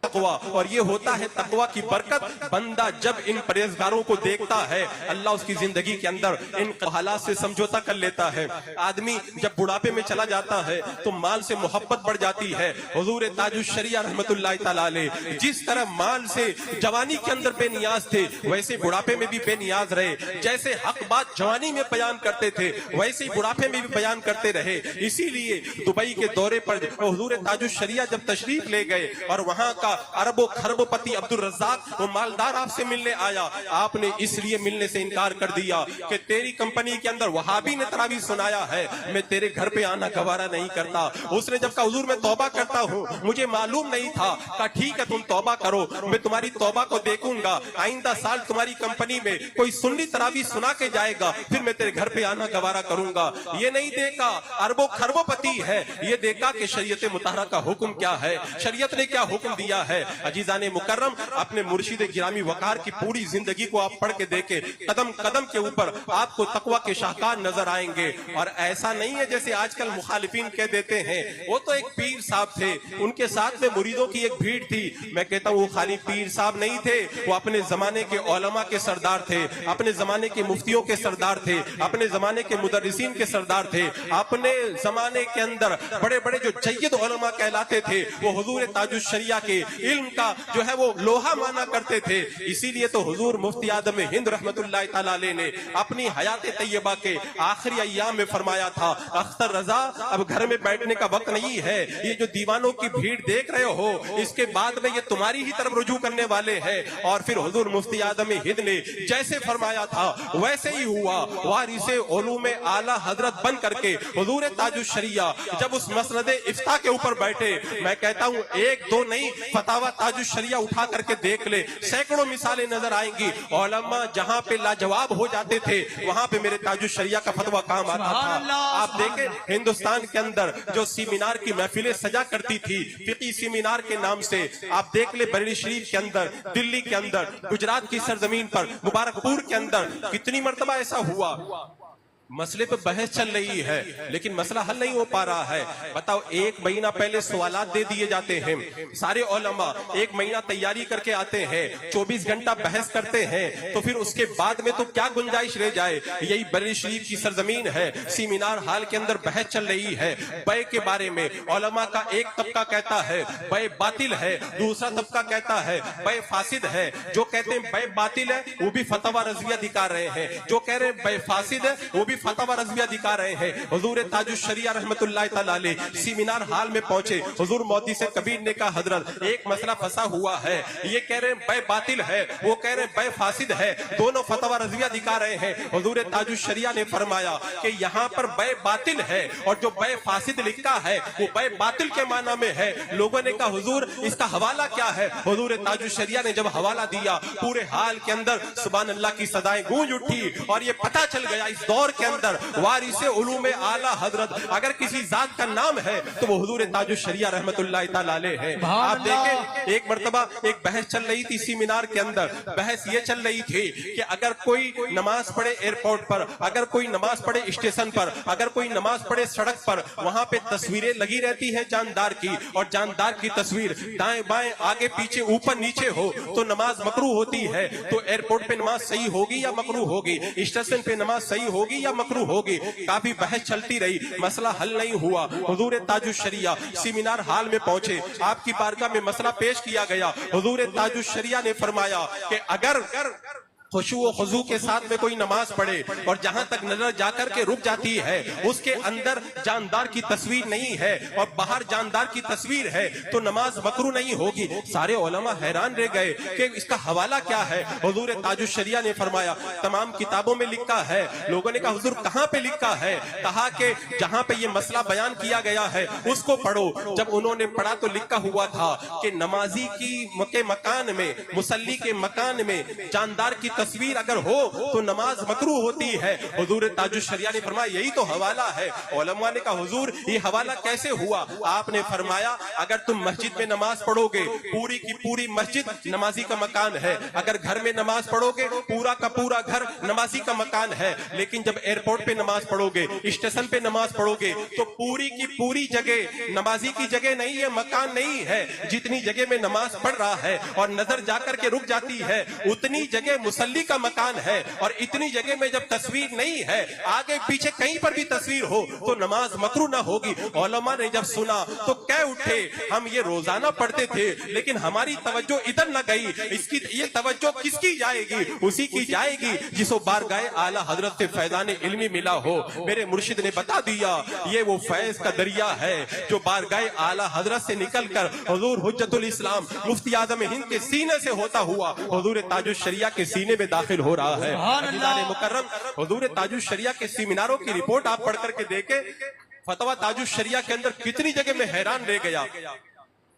[SPEAKER 1] तकवा, और ये होता है तकवा की बरकत। बंदा जब इन परहेजगारों को देखता है, अल्लाह उसकी जिंदगी के अंदर इन हालात से समझौता कर लेता है। आदमी जब बुढ़ापे में चला जाता है तो माल से मोहब्बत बढ़ जाती है। हुजूर ताजुश शरिया रहमतुल्लाह ताला अलैह जिस तरह माल से जवानी के अंदर बेनियाज थे, वैसे बुढ़ापे में भी बेनियाज रहे। जैसे हक बात जवानी में बयान करते थे, वैसे ही बुढ़ापे में भी बयान करते रहे। इसीलिए दुबई के दौरे पर हुजूर ताजुश शरिया जब तशरीफ ले गए और वहां का अरबों खरबोपति अब्दुल रज़्ज़ाक वो मालदार आपसे मिलने आया, आपने इसलिए मिलने से इनकार कर दिया कि तेरी कंपनी के अंदर वहाबी ने तरावी सुनाया है, मैं तेरे घर पे आना गवारा नहीं करता। उसने जब कहा हुजूर मैं तौबा करता हूँ, मुझे मालूम नहीं था। कहा ठीक है तुम तौबा करो, मैं तुम्हारी तौबा को देखूंगा, आइंदा साल तुम्हारी कंपनी में कोई सुन्नी तरावी सुना के जाएगा, फिर मैं तेरे घर पे आना गवारा करूंगा। ये नहीं देखा अरबों खरबोपति है, ये देखा कि शरीयत मुतहरा का हुक्म क्या है, शरीयत ने क्या हुक्म दिया है। अजीजाने मुकर्रम, अपने मुर्शिद गिरामी वकार की पूरी जिंदगी को आप पढ़ के देखे, कदम कदम के ऊपर आपको तकवा के शाहकार नजर आएंगे। और ऐसा नहीं है जैसे आजकल मुखालिफिन कह देते हैं, वो तो एक पीर साहब थे, उनके साथ में मुरीदों की एक भीड़ थी। मैं कहता हूँ वो खाली पीर साहब नहीं थे, वो अपने जमाने के उलमा के सरदार थे, अपने जमाने के मुफ्तियों के सरदार थे, अपने जमाने के मुदर्रिसीन के सरदार थे, अपने जमाने के अंदर बड़े बड़े जो जय्यद उलमा कहलाते थे, वो हुजूर ताजुश शरिया के इल्म का जो है वो लोहा माना करते थे। इसीलिए तो हुजूर मुफ्ती आज़म हिंद रहमतुल्लाह ताला अलैह ने अपनी हयात तैयबा के आखिरी अय्याम में फरमाया था, अख्तर रजा अब घर में बैठने का वक्त नहीं है, ये जो दीवानों की भीड़ देख रहे हो इसके बाद में ये तुम्हारी ही तरफ रुजू करने वाले हैं। और फिर हुजूर मुफ्ती आज़म हिंद ने जैसे फरमाया था वैसे ही हुआ। वारिसे उलूम आला हजरत बन करके हुजूर ताजुश शरिया जब उस मसनद इफ्ता के ऊपर बैठे, मैं कहता हूँ एक दो नहीं फतावा ताजुश शरिया उठा करके देख ले, सैकड़ों मिसालें नजर आएंगी। उलमा जहां पे लाजवाब हो जाते थे वहां पे मेरे ताजुश शरिया का फतवा काम आता था। आप देखें हिंदुस्तान के अंदर जो सेमिनार की महफिलें सजा करती थी फिकी सेमिनार के नाम से, आप देख ले बरेली शरीफ के अंदर, दिल्ली के अंदर, गुजरात की सरजमीन पर, मुबारकपुर के अंदर कितनी मर्तबा ऐसा हुआ। मसले पे बहस चल रही है लेकिन मसला हल नहीं हो पा रहा है। बताओ, एक महीना पहले सवालात दे दिए जाते हैं, सारे उलमा एक महीना तैयारी करके आते हैं, 24 घंटा बहस करते हैं, तो फिर उसके बाद में तो क्या गुंजाइश रह जाए। यही बरेली शरीफ की सरजमीन है, सेमिनार हाल के अंदर बहस चल रही है बै के बारे में। उलमा का एक तबका कहता है बै बातिल है, दूसरा तबका कहता है बै फासिद है। जो कहते हैं बै बातिल है वो भी फतवा रज़विया दिखा रहे हैं, जो कह रहे हैं बै फासिद है वो भी फतवा रज़विया दिखा रहे हैं। हुजूर ताजुश शरिया रहमतुल्लाह तआला अलैह सेमिनार हाल में पहुंचे, हुजूर मौदी से कबीर ने कहा हजरत एक मसला फंसा हुआ है, ये कह रहे हैं बै बातिल है, वो कह रहे हैं बै फासिद है, दोनों फतवा रज़विया दिखा रहे हैं। हुजूर ताजुश शरिया ने फरमाया कि यहाँ पर बै बातिल है और जो बै फासिद लिखा है वो बै बातिल के माना में है। लोगों ने कहा हुजूर इसका हवाला क्या है। हुजूर ताजुश शरिया ने जब हवाला दिया पूरे हाल के अंदर सुभान अल्लाह की सदाएं गूंज उठी और ये पता चल गया इस दौर के अंदर वारिसे उलूम आला हजरत अगर किसी जात का नाम है तो वो हुजूर ताजुश शरिया रहमतुल्लाह तआला अलैह है। आप देखें एक मर्तबा एक बहस चल रही थी सेमिनार के अंदर, बहस ये चल रही थी कि अगर कोई नमाज पढ़े एयरपोर्ट पर, अगर कोई नमाज पढ़े स्टेशन पर, अगर कोई नमाज पढ़े सड़क पर, वहां पे तस्वीरें लगी रहती है जानदार की, और जानदार की तस्वीर दाएं बाएं आगे पीछे ऊपर नीचे हो तो नमाज मकरू होती है। तो एयरपोर्ट पे नमाज सही होगी या मकरू होगी, स्टेशन पे नमाज सही होगी या मकरू होगी। काफी बहस चलती रही, मसला हल नहीं हुआ। हुजूर ताजुश शरिया सेमिनार हाल में पहुंचे, आपकी बारगाह में मसला पेश किया गया। हुजूर ताजुश शरिया ने फरमाया कि अगर खुशू व खुजू के साथ में कोई नमाज पढ़े और जहां तक नजर जाकर के रुक जाती है उसके अंदर जानदार की तस्वीर नहीं है और बाहर जानदार की तस्वीर है तो नमाज मकरू नहीं होगी। सारे उलमा हैरान रह गए कि इसका हवाला क्या है। हुजूर ताजुश शरिया ने फरमाया तमाम किताबों में लिखा है। लोगों ने कहा हुजूर कहां पे लिखा है। कहा कि जहां पे ये मसला बयान किया गया है उसको पढ़ो। जब उन्होंने पढ़ा तो लिखा हुआ था कि नमाजी की मकान में, मुसल्ली के मकान में जानदार की तस्वीर अगर हो तो नमाज मकरू होती है। हुजूर ताजुश शरिया ने फरमाया यही तो हवाला है। उलमा ने कहा हुजूर ये हवाला कैसे हुआ। आपने फरमाया अगर तुम मस्जिद में नमाज पढ़ोगे पूरी की पूरी मस्जिद नमाजी का मकान है, अगर घर में नमाज पढ़ोगे पूरा का पूरा घर नमाजी का मकान है, लेकिन जब एयरपोर्ट पे नमाज पढ़ोगे, स्टेशन पे नमाज पढ़ोगे तो पूरी की पूरी जगह नमाजी की जगह नहीं है, मकान नहीं है। जितनी जगह में नमाज पढ़ रहा है और नजर जाकर के रुक जाती है उतनी जगह मुसल्ली का मकान है, और इतनी जगह में जब तस्वीर नहीं है, आगे पीछे कहीं पर भी तस्वीर हो तो नमाज मकरू ना होगी। उलमा ने जब सुना तो कह उठे हम ये रोजाना पढ़ते थे लेकिन हमारी तवज्जो इधर न गई, इसकी ये तवज्जो किसकी जाएगी, उसी की जाएगी जिसको बारगाह आला हजरत से फैजान इल्मी मिला हो। मेरे मुर्शिद ने बता दिया ये वो फैज का दरिया है जो बारगाह आला हजरत से निकलकर हुजूर हुज्जतुल इस्लाम मुफ्ती आज़म हिंद के सीने से होता हुआ हुजूर ताजुश शरिया के सीने में दाखिल हो रहा है। अज़ीज़ान मुकर्रम हुजूर ताजुश शरिया के सेमिनारों की रिपोर्ट आप पढ़ करके देखें। फतवा ताजुश शरिया के अंदर कितनी जगह में हैरान रह गया।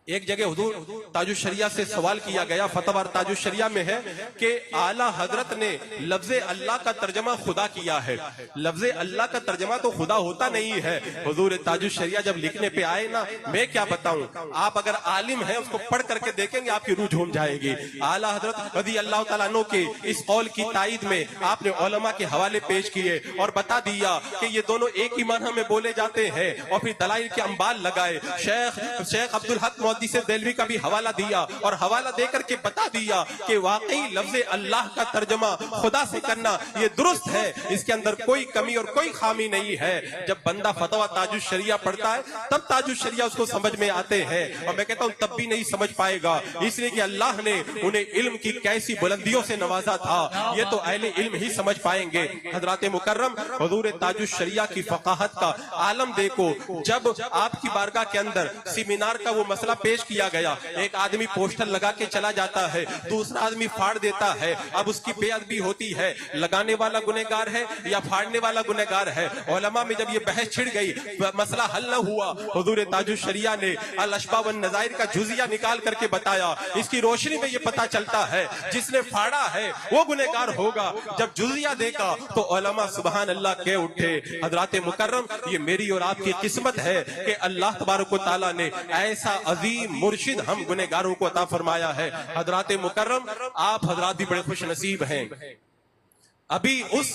[SPEAKER 1] एक जगह हुजूर ताजुश शरिया से सवाल किया गया, फतवा ताजुश शरिया में है कि आला हजरत ने लफ्ज अल्लाह का तर्जमा खुदा किया है। लफ्ज अल्लाह का तर्जमा तो खुदा होता नहीं है। हुजूर ताजुश शरिया जब लिखने पे आए ना, मैं क्या बताऊं, आप अगर आलिम हैं उसको पढ़ करके देखेंगे आपकी रूह झूम जाएगी। आला हजरत रज़ी अल्लाह तआला अन्हु के इस कौल की तायद में आपने उलमा के हवाले पेश किए और बता दिया कि ये दोनों एक ही माना में बोले जाते हैं, और फिर दलाइल के अंबाल लगाए। शेख अब्दुल हक से देलवी का भी हवाला दिया और हवाला देकर के बता दिया कि वाकई लफ्ज अल्लाह का तर्जमा खुदा से करना ये दुरुस्त है, इसके अंदर कोई कमी और कोई खामी नहीं है। जब बंदा फतवा ताजुश शरिया पढ़ता है तब ताजुश शरिया उसको समझ में आते हैं, और मैं कहता हूं तब भी नहीं समझ पाएगा, इसलिए कि अल्लाह ने उन्हें इल्म की कैसी बुलंदियों से नवाजा था ये तो अहले इल्म ही समझ पाएंगे। हजरात मुकर्रम हुजूर ताजुश शरिया की फकाहत का आलम देखो। जब आपकी बारगाह के अंदर सेमिनार का वो मसला पेश किया गया। एक आदमी पोस्टर लगा के चला जाता है, दूसरा आदमी फाड़ देता है। अब उसकी बेअदबी होती है, लगाने वाला गुनहगार है या फाड़ने वाला गुनहगार है। उलमा में जब ये बहस छिड़ गई, मसला हल न हुआ, हुजूर ताजुश शरिया ने अल अशबा वन नज़ाइर का जुजिया निकाल करके बताया। इसकी रोशनी में ये पता चलता है जिसने फाड़ा है वो गुनहगार होगा। जब जुजिया देखा तो उलमा सुबहान अल्लाह के उठे। हजरात मुकर्रम, ये मेरी और आपकी किस्मत है कि अल्लाह तबारक व तआला ने ऐसा अजीम मुर्शिद हम गुनहगारों को अता फरमाया है। हजरात मुकर्रम, आप हजरात भी बड़े खुश नसीब हैं। अभी उस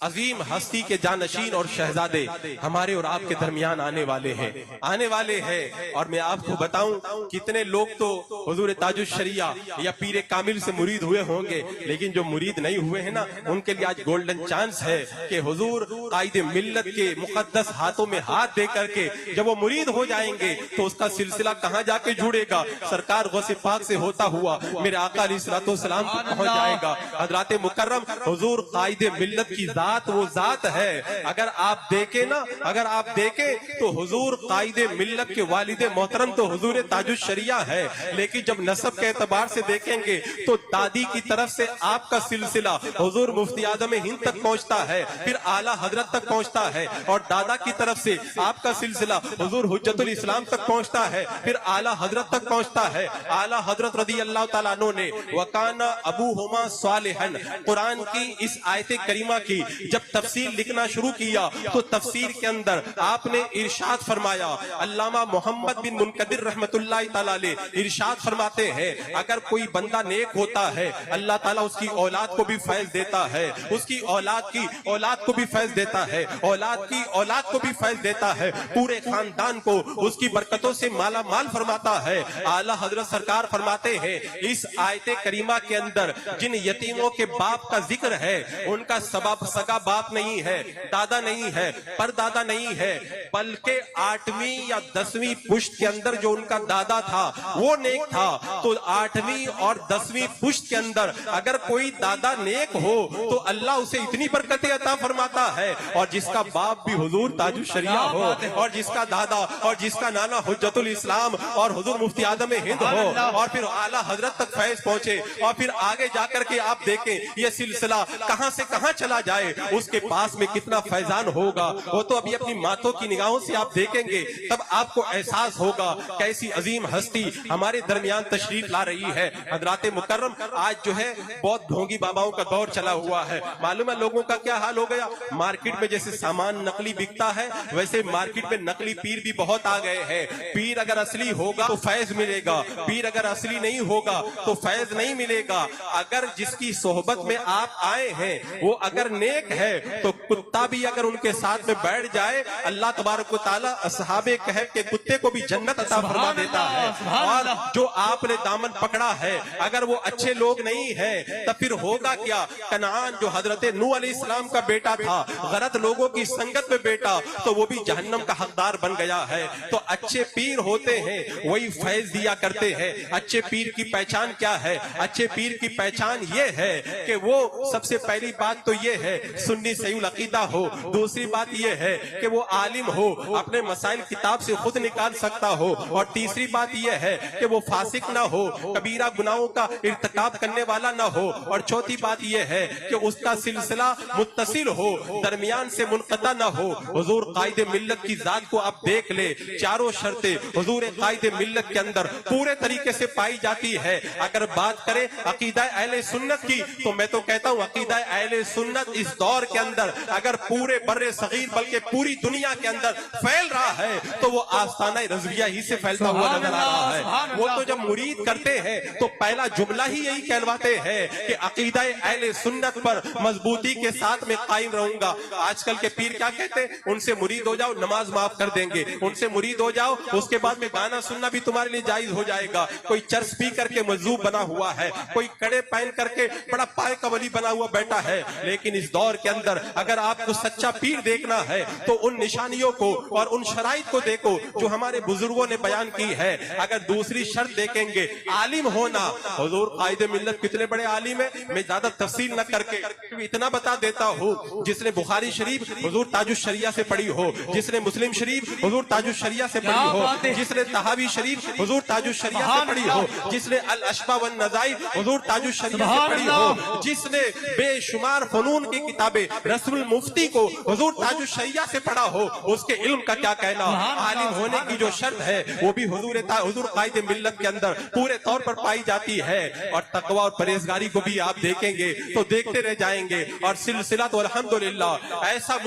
[SPEAKER 1] अजीम हस्ती के जानशीन और शहजादे हमारे और आपके दरमियान आने वाले हैं। और मैं आपको बताऊं, कितने लोग तो हुजूर ताजुश शरिया या पीर कामिल से मुरीद हुए होंगे, लेकिन जो मुरीद नहीं हुए हैं ना, उनके लिए आज गोल्डन चांस है कि हुजूर कायदे मिल्लत के मुकद्दस हाथों में हाथ दे करके जब वो मुरीद हो जाएंगे तो उसका सिलसिला कहाँ जाके जुड़ेगा? सरकार गौसे पाक से होता हुआ मेरे आका अलैहिस्सलाम तक पहुंच जाएगा। हजरात मुकर्रम, हुजूर कायदे मिल्लत की जात वो जात है। अगर आप देखें तो हुजूर कायदे मिल्लत के वालिदे मोहतरम तो हुजूर ताजुश शरिया है, लेकिन जब नसब के एतबार से देखेंगे तो दादी की तरफ से आपका सिलसिला हुजूर मुफ्ती आदम हिंद तक पहुंचता है, फिर आला हजरत तक पहुंचता है, और दादा की तरफ से आपका सिलसिला हुजूर हुज्जतुल इस्लाम तक पहुंचता है, फिर आला हजरत तक पहुंचता है। आला हजरत रदी अल्लाह तआला अन्हु ने वकाना अबूहुमा सालिहन, कुरान की इस आयत करीमा की जब तफसीर लिखना शुरू किया तो तफसीर के अंदर आपने इरशाद फरमाया। अल्लामा मोहम्मद बिन मुनकदिर रहमतुल्लाह तआला अलैह इरशाद फरमाते हैं, अगर कोई बंदा नेक होता है अल्लाह ताला उसकी औलाद को भी फैज देता है, उसकी औलाद की औलाद को भी फैज देता है, औलाद की औलाद को भी फैज देता है, पूरे खानदान को उसकी बरकतों से माला माल फरमाता है। आला हजरत सरकार फरमाते हैं, इस आयत करीमा के अंदर जिन यतीमों के बाप का जिक्र है, उनका सगा बाप नहीं है, दादा नहीं है, परदादा नहीं है, बल्कि 8वीं या 10वीं पुश्त के अंदर जो उनका दादा था वो नेक था। तो 8वीं और 10वीं पुश्त के अंदर अगर कोई दादा नेक हो तो अल्लाह उसे इतनी बरकतें अता फरमाता है। और जिसका बाप भी हुजूर ताजुश शरिया हो, और जिसका दादा और जिसका नाना हुज्जतुल इस्लाम और हुजूर मुफ्ती आदम हिंद हो, और फिर आला हजरत तक फैज पहुंचे, और फिर आगे जाकर के आप देखें ये सिलसिला कहां से कहां चला जाए, उसके पास में कितना फैजान होगा। वो तो अभी अपनी मातों की निगाहों से आप देखेंगे, तब आपको एहसास होगा कैसी अजीम हस्ती हमारे दरमियान तशरीफ ला रही है। हजरात मुकर्रम, आज जो है बहुत ढोंगी बाबाओं का दौर चला हुआ है। मालूम है लोगों का क्या हाल हो गया? मार्केट में जैसे सामान नकली बिकता है, वैसे मार्केट में नकली पीर भी बहुत आ गए हैं। पीर अगर असली होगा तो फैज मिलेगा, पीर अगर असली नहीं होगा तो फैज नहीं मिलेगा। अगर जिसकी सोहबत में आप आए हैं वो अगर नेक है तो कुत्ता भी अगर उनके साथ में बैठ जाए, अल्लाह तबारक व तआला असहाबे कहफ के कुत्ते को भी जन्नत अता फरमा देता है। और जो आपने दामन पकड़ा है अगर वो अच्छे लोग नहीं है तब फिर होगा क्या? कनान जो हजरत नूह अलैहिस्सलाम का बेटा था, गलत लोगों की संगत में बेटा, तो वो भी जहन्नम का हकदार बन गया है। तो अच्छे पीर होते हैं वही फैज दिया करते हैं। अच्छे पीर की पहचान क्या है? अच्छे पीर की पहचान ये है कि वो सबसे पहली बात तो ये है सुन्नी सही अकीदा हो, दूसरी बात ये है कि वो आलिम हो, अपने मसाइल किताब से खुद निकाल सकता हो, और तीसरी बात ये है कि वो फासिक ना हो, कबीरा गुनाहों का इर्तिकाब करने वाला ना हो, और चौथी बात ये है कि उसका सिलसिला मुत्तसिल हो, दरमियान से मुनक़ता ना हो। हुजूर कायदे मिल्लत की जात को आप देख ले, चारों शर्तें हुजूर कायदे मिल्लत के अंदर पूरे तरीके से पाई जाती है। अगर बात करें अकीदा अहले सुन्नत की तो मैं तो कहता हूँ अकीदा अहले सुन्नत इस दौर के अंदर अगर पूरे बर्रे सगीर बल्कि पूरी दुनिया के अंदर फैल रहा है तो वो आस्ताना रज़विया ही से फैलता हुआ नजर आ रहा है। वो तो जब मुरीद करते हैं तो पहला जुमला ही यही कहलवाते हैं कि अकीदा अहले सुन्नत पर मजबूती के साथ में कायम रहूंगा। आजकल के पीर क्या कहते हैं? उनसे मुरीद हो जाओ नमाज माफ कर देंगे, उनसे मुरीद हो जाओ उसके बाद में गाना सुनना भी तुम्हारे लिए जायज हो जाएगा। कोई चर्च पी करके मजलूब बना हुआ है, कोई कड़े पहन करके बड़ा पाए का वली बना हुआ बैठा बैठा है, लेकिन इस दौर के अंदर अगर आपको सच्चा पीर देखना है तो उन निशानियों को और उन शराइत को देखो जो हमारे बुजुर्गों ने बयान की है। अगर दूसरी शर्त देखेंगे आलिम होना, हुजूर कायदे मिल्लत कितने बड़े आलिम है, मैं ज्यादा तफसील न करके इतना बता देता हूँ, जिसने बुखारी शरीफ हुजूर ताजुश शरिया से पढ़ी हो, जिसने मुस्लिम शरीफ हुजूर ताजुश शरिया से पढ़ी हो, जिसने तहावी शरीफ हुजूर ताजुश शरिया से पढ़ी हो, जिसने अल अशबा वन नज़ाइर हुजूर ताजुश शरिया से पढ़ी हो, जिसने बेशुमार फनून की किताबें रसूल मुफ्ती को हुजूर ताजुश शरिया से पढ़ा हो, उसके इल्म का क्या कहना। आलिम होने की जो शर्त है वो भी हुजूर कायदे मिल्लत के अंदर पूरे तौर पर पाई जाती है। और तकवा और परहेजगारी को भी आप देखेंगे तो देखते रह जाएंगे। और सिलसिला तो अल्हम्दुलिल्लाह ऐसा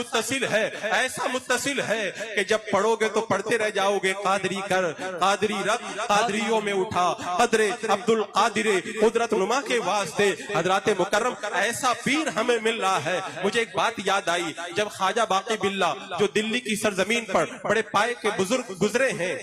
[SPEAKER 1] मुत्तसिल है कि जब पढ़ोगे तो पढ़ते रह जाओगे। कादरी कर कादरी रब कादरियों में उठा, कदरे अब्दुल कादिर कुदरत नुमा के वास्ते हजरात मुकर्रम ऐसा पीर हमें मिल रहा है। मुझे एक बात याद आई, जब ख्वाजा बाकी बिल्ला जो दिल्ली की सरजमीन पर बड़े पाए के बुजुर्ग गुजरे हैं,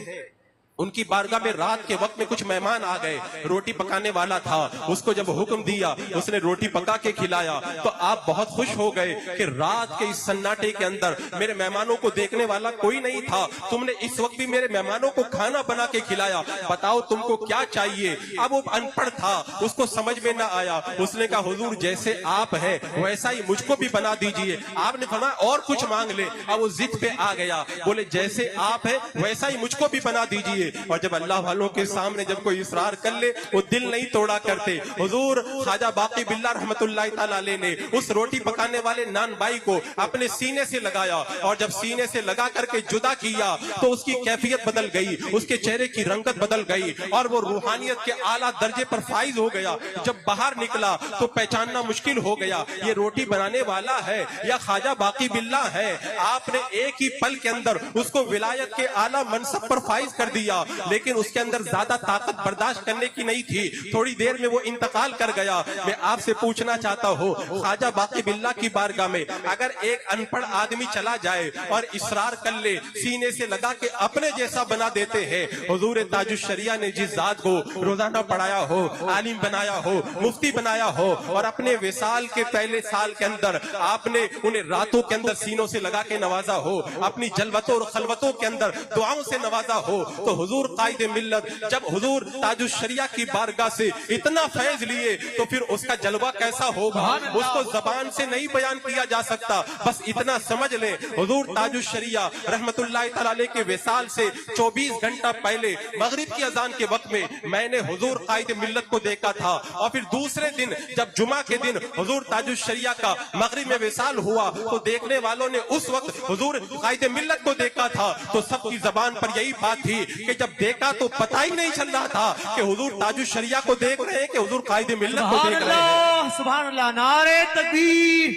[SPEAKER 1] उनकी बारगाह में रात के वक्त में कुछ मेहमान आ गए, रोटी पकाने वाला था, उसको जब हुक्म दिया उसने रोटी पका के खिलाया तो आप बहुत खुश हो गए कि रात के इस सन्नाटे के अंदर मेरे मेहमानों को देखने वाला कोई नहीं था, तुमने इस वक्त भी मेरे मेहमानों को खाना बना के खिलाया, बताओ तुमको क्या चाहिए। अब वो अनपढ़ था, उसको समझ में ना आया, उसने कहा हुजूर जैसे आप है वैसा ही मुझको भी बना दीजिए। आपने फरमाया और कुछ मांग ले। अब वो जिद पे आ गया, बोले जैसे आप है वैसा ही मुझको भी बना दीजिए। और जब अल्लाह वालों के सामने जब कोई इसरार कर ले वो दिल नहीं तोड़ा करते। हुजूर ख्वाजा बाकी बिल्ला रहमतुल्लाह तआला अलैह ने उस रोटी पकाने वाले नान भाई को अपने सीने से लगाया और जब सीने से लगा करके जुदा किया तो उसकी कैफियत बदल गई, उसके चेहरे की रंगत बदल गई और वो रूहानियत के आला दर्जे पर फाइज हो गया। जब बाहर निकला तो पहचानना मुश्किल हो गया ये रोटी बनाने वाला है या ख्वाजा बाकी बिल्ला है। आपने एक ही पल के अंदर उसको विलायत के आला मनसब पर फाइज कर दिया, लेकिन उसके अंदर ज्यादा ताकत बर्दाश्त करने की नहीं थी, थोड़ी देर में वो इंतकाल कर गया। मैं आपसे पूछना चाहता हूँ, ख्वाजा बाकी बिल्ला की बारगाह में अगर एक अनपढ़ आदमी चला जाए और इसरार कर ले, सीने से लगा के अपने जैसा बना देते हैं। हुजूर ताजुश शरिया ने जिस जात को रोजाना पढ़ाया हो, आलिम बनाया हो, मुफ्ती बनाया हो और अपने विसाल के पहले साल के अंदर आपने उन्हें रातों के अंदर सीनों से लगा के नवाजा हो, अपनी जलवतों और खलवतों के अंदर दुआओं से नवाजा हो, तो हुजूर कायदे मिल्लत जब हुजूर ताजुश शरिया की बारगाह से इतना फैज लिए तो फिर उसका जलवा कैसा होगा, उसको जबान से नहीं बयान किया जा सकता। बस इतना समझ ले, हुजूर ताजुश शरिया रहमतुल्लाह तआला अलैह के विसाल से 24 घंटा पहले मगरिब की अजान के वक्त में मैंने हुजूर कायदे मिल्लत को देखा था और फिर दूसरे दिन जब जुमा के दिन हुजूर ताजुश शरिया का मगरिब में विसाल हुआ तो देखने वालों ने उस वक्त हुजूर कायदे मिल्लत को देखा था। तो सबकी जबान पर यही बात थी कि जब देखा तो पता ही नहीं चल रहा था कि हुजूर ताजुश शरिया को देख रहे हैं कि हुजूर कायदे मिल्लत को देख रहे हैं।
[SPEAKER 2] सुभान अल्लाह, नारे तकबीर,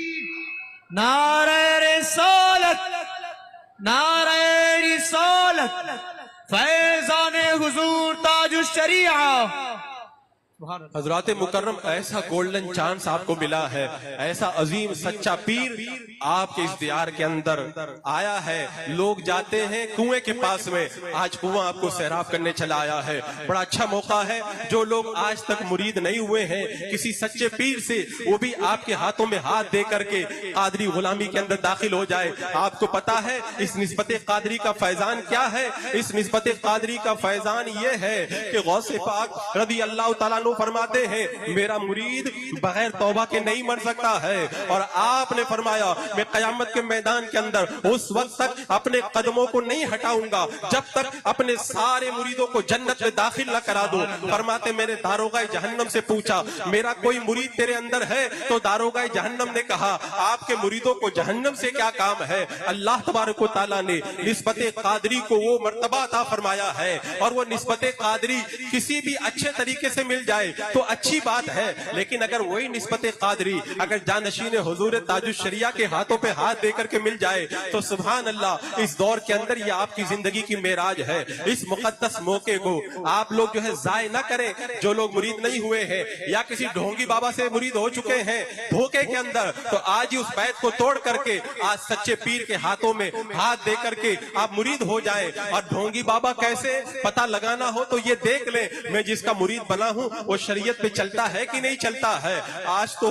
[SPEAKER 2] नारे रिसालत, नारे रिसालत, फैज़ाने हुजूर ताजुश शरिया।
[SPEAKER 1] हजरात मुकर्रम ऐसा गोल्डन चांस आपको मिला है, ऐसा अजीम सच्चा पीर आपके इस दियार के अंदर आया है। लोग जाते हैं कुएं के पास में, आज कुआं आपको सैराब करने चला आया है। बड़ा अच्छा मौका है, जो लोग आज तक मुरीद नहीं हुए हैं किसी सच्चे पीर से, वो भी आपके हाथों में हाथ दे करके कादरी गुलामी के अंदर दाखिल हो जाए। आपको पता है इस निस्बत कादरी का फैजान क्या है? इस निस्बत कादरी का फैजान ये है कि गौसे पाक रज़ी अल्लाह तआला फरमाते हैं मेरा मुरीद बगैर तौबा के नहीं मर सकता है। और आपने फरमाया मैं कयामत के मैदान के अंदर उस वक्त तक अपने कदमों को नहीं हटाऊंगा जब तक अपने सारे मुरीदों को जन्नत में दाखिल न करा दूं। फरमाते मेरे दारोगा जहन्नम से पूछा मेरा कोई मुरीद तेरे अंदर है? तो दारोगा जहन्नम ने कहा आपके मुरीदों को जहन्नम से क्या काम है? अल्लाह तबारक व तआला ने निस्बत कादरी को वो मर्तबा अता फरमाया है और वो निस्बत कादरी किसी भी अच्छे तरीके से मिल जाए तो अच्छी बात है, लेकिन अगर वही निस्बत कादरी अगर जानशीन हुजूर ताजुश शरिया के हाथों पे हाथ देकर के मिल जाए तो सुभान अल्लाह, इस दौर के अंदर ये आपकी जिंदगी की मेराज है। इस मुकद्दस मौके को आप लोग जो है जाय ना करें। जो लोग मुरीद नहीं हुए हैं या किसी ढोंगी बाबा से मुरीद हो चुके हैं धोखे के अंदर, तो आज ही उस बैत को तोड़ करके आज सच्चे पीर के हाथों में हाथ दे करके आप मुरीद हो जाए। और ढोंगी बाबा कैसे पता लगाना हो तो ये देख ले मैं जिसका मुरीद बना हूं वो शरीयत पे चलता है कि नहीं चलता है। आज तो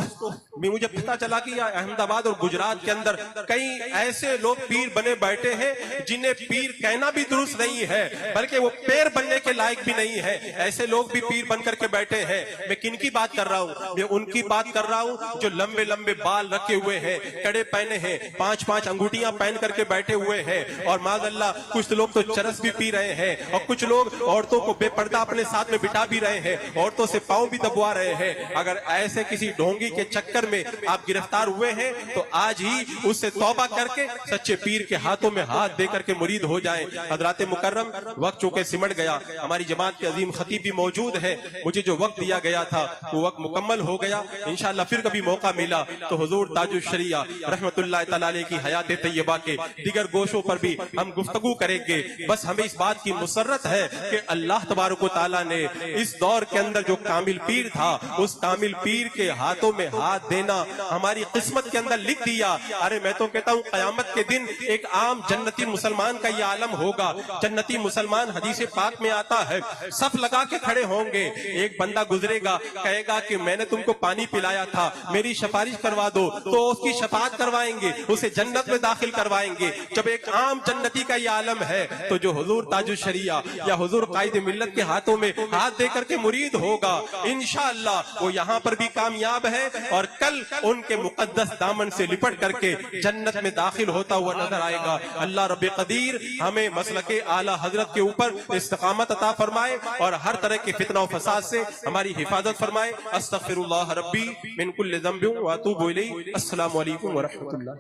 [SPEAKER 1] मुझे पता चला कि अहमदाबाद और गुजरात के अंदर कई ऐसे लोग पीर बने बैठे हैं जिन्हें पीर कहना भी दुरुस्त नहीं है, बल्कि वो पैर बनने के लायक भी नहीं है। ऐसे लोग भी पीर बन करके बैठे हैं। मैं किनकी बात कर रहा हूँ? मैं उनकी बात कर रहा हूँ जो लंबे लंबे बाल रखे हुए हैं, कड़े पहने हैं, 5-5 अंगूठियां पहन करके बैठे हुए हैं, और माज़अल्लाह कुछ लोग तो चरस भी पी रहे हैं, और कुछ लोग औरतों को बेपर्दा अपने साथ में बिठा भी रहे हैं, औरतों से पांव भी दबवा रहे हैं। अगर ऐसे किसी ढोंगी के चक्कर में आप गिरफ्तार हुए हैं तो आज ही उससे तौबा करके सच्चे पीर के हाथों में हाथ दे करके मुरीद हो जाएं। हजरात मुकर्रम, वक्त चूंकि सिमट गया, हमारी जमात के अजीम खतीब भी मौजूद है, मुझे जो वक्त दिया गया था वो वक्त मुकम्मल हो गया। इंशाअल्लाह फिर कभी मौका मिला तो हुजूर ताजुश शरिया रहमतुल्लाह तआला अलैह की हयात तैयबा के दीगर गोशों पर भी हम गुफ्तगू करेंगे। बस हमें इस बात की मुसर्रत है कि अल्लाह तबारक व तआला ने इस दौर के अंदर जो कामिल पीर था, उस कामिल पीर के हाथों में हाथ देना हमारी किस्मत के अंदर लिख दिया। अरे मैं तो कहता हूँ कयामत के दिन एक आम जन्नती मुसलमान का ये आलम होगा। जन्नती मुसलमान हदीस पाक में आता है, सफ लगा के खड़े होंगे, एक बंदा गुजरेगा, कहेगा कि मैंने तुमको पानी पिलाया था, मेरी सिफारिश करवा दो, तो उसकी शफाअत करवाएंगे, उसे जन्नत में दाखिल करवाएंगे। जब एक आम जन्नती का ये आलम है तो जो हुजूर ताजुश शरिया या हुजूर कायद मिल्लत के हाथों में हाथ दे करके मुरीद होगा, इंशाअल्लाह वो यहाँ पर भी कामयाब है और कल उनके मुकद्दस दामन से लिपट करके जन्नत में दाखिल होता हुआ नजर आएगा। अल्लाह रब्बे कदीर हमें मसलके आला हजरत के ऊपर इस्तिकामत अता फरमाए और हर तरह के फितना और फसाद से हमारी हिफाजत फरमाए। अस्तगफिरुल्लाह रब्बी मिन कुल्लि ज़ंबिन व अतूबु इलैहि। अस्सलामु अलैकुम व रहमतुल्लाह।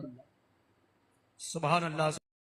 [SPEAKER 2] सुभान अल्लाह।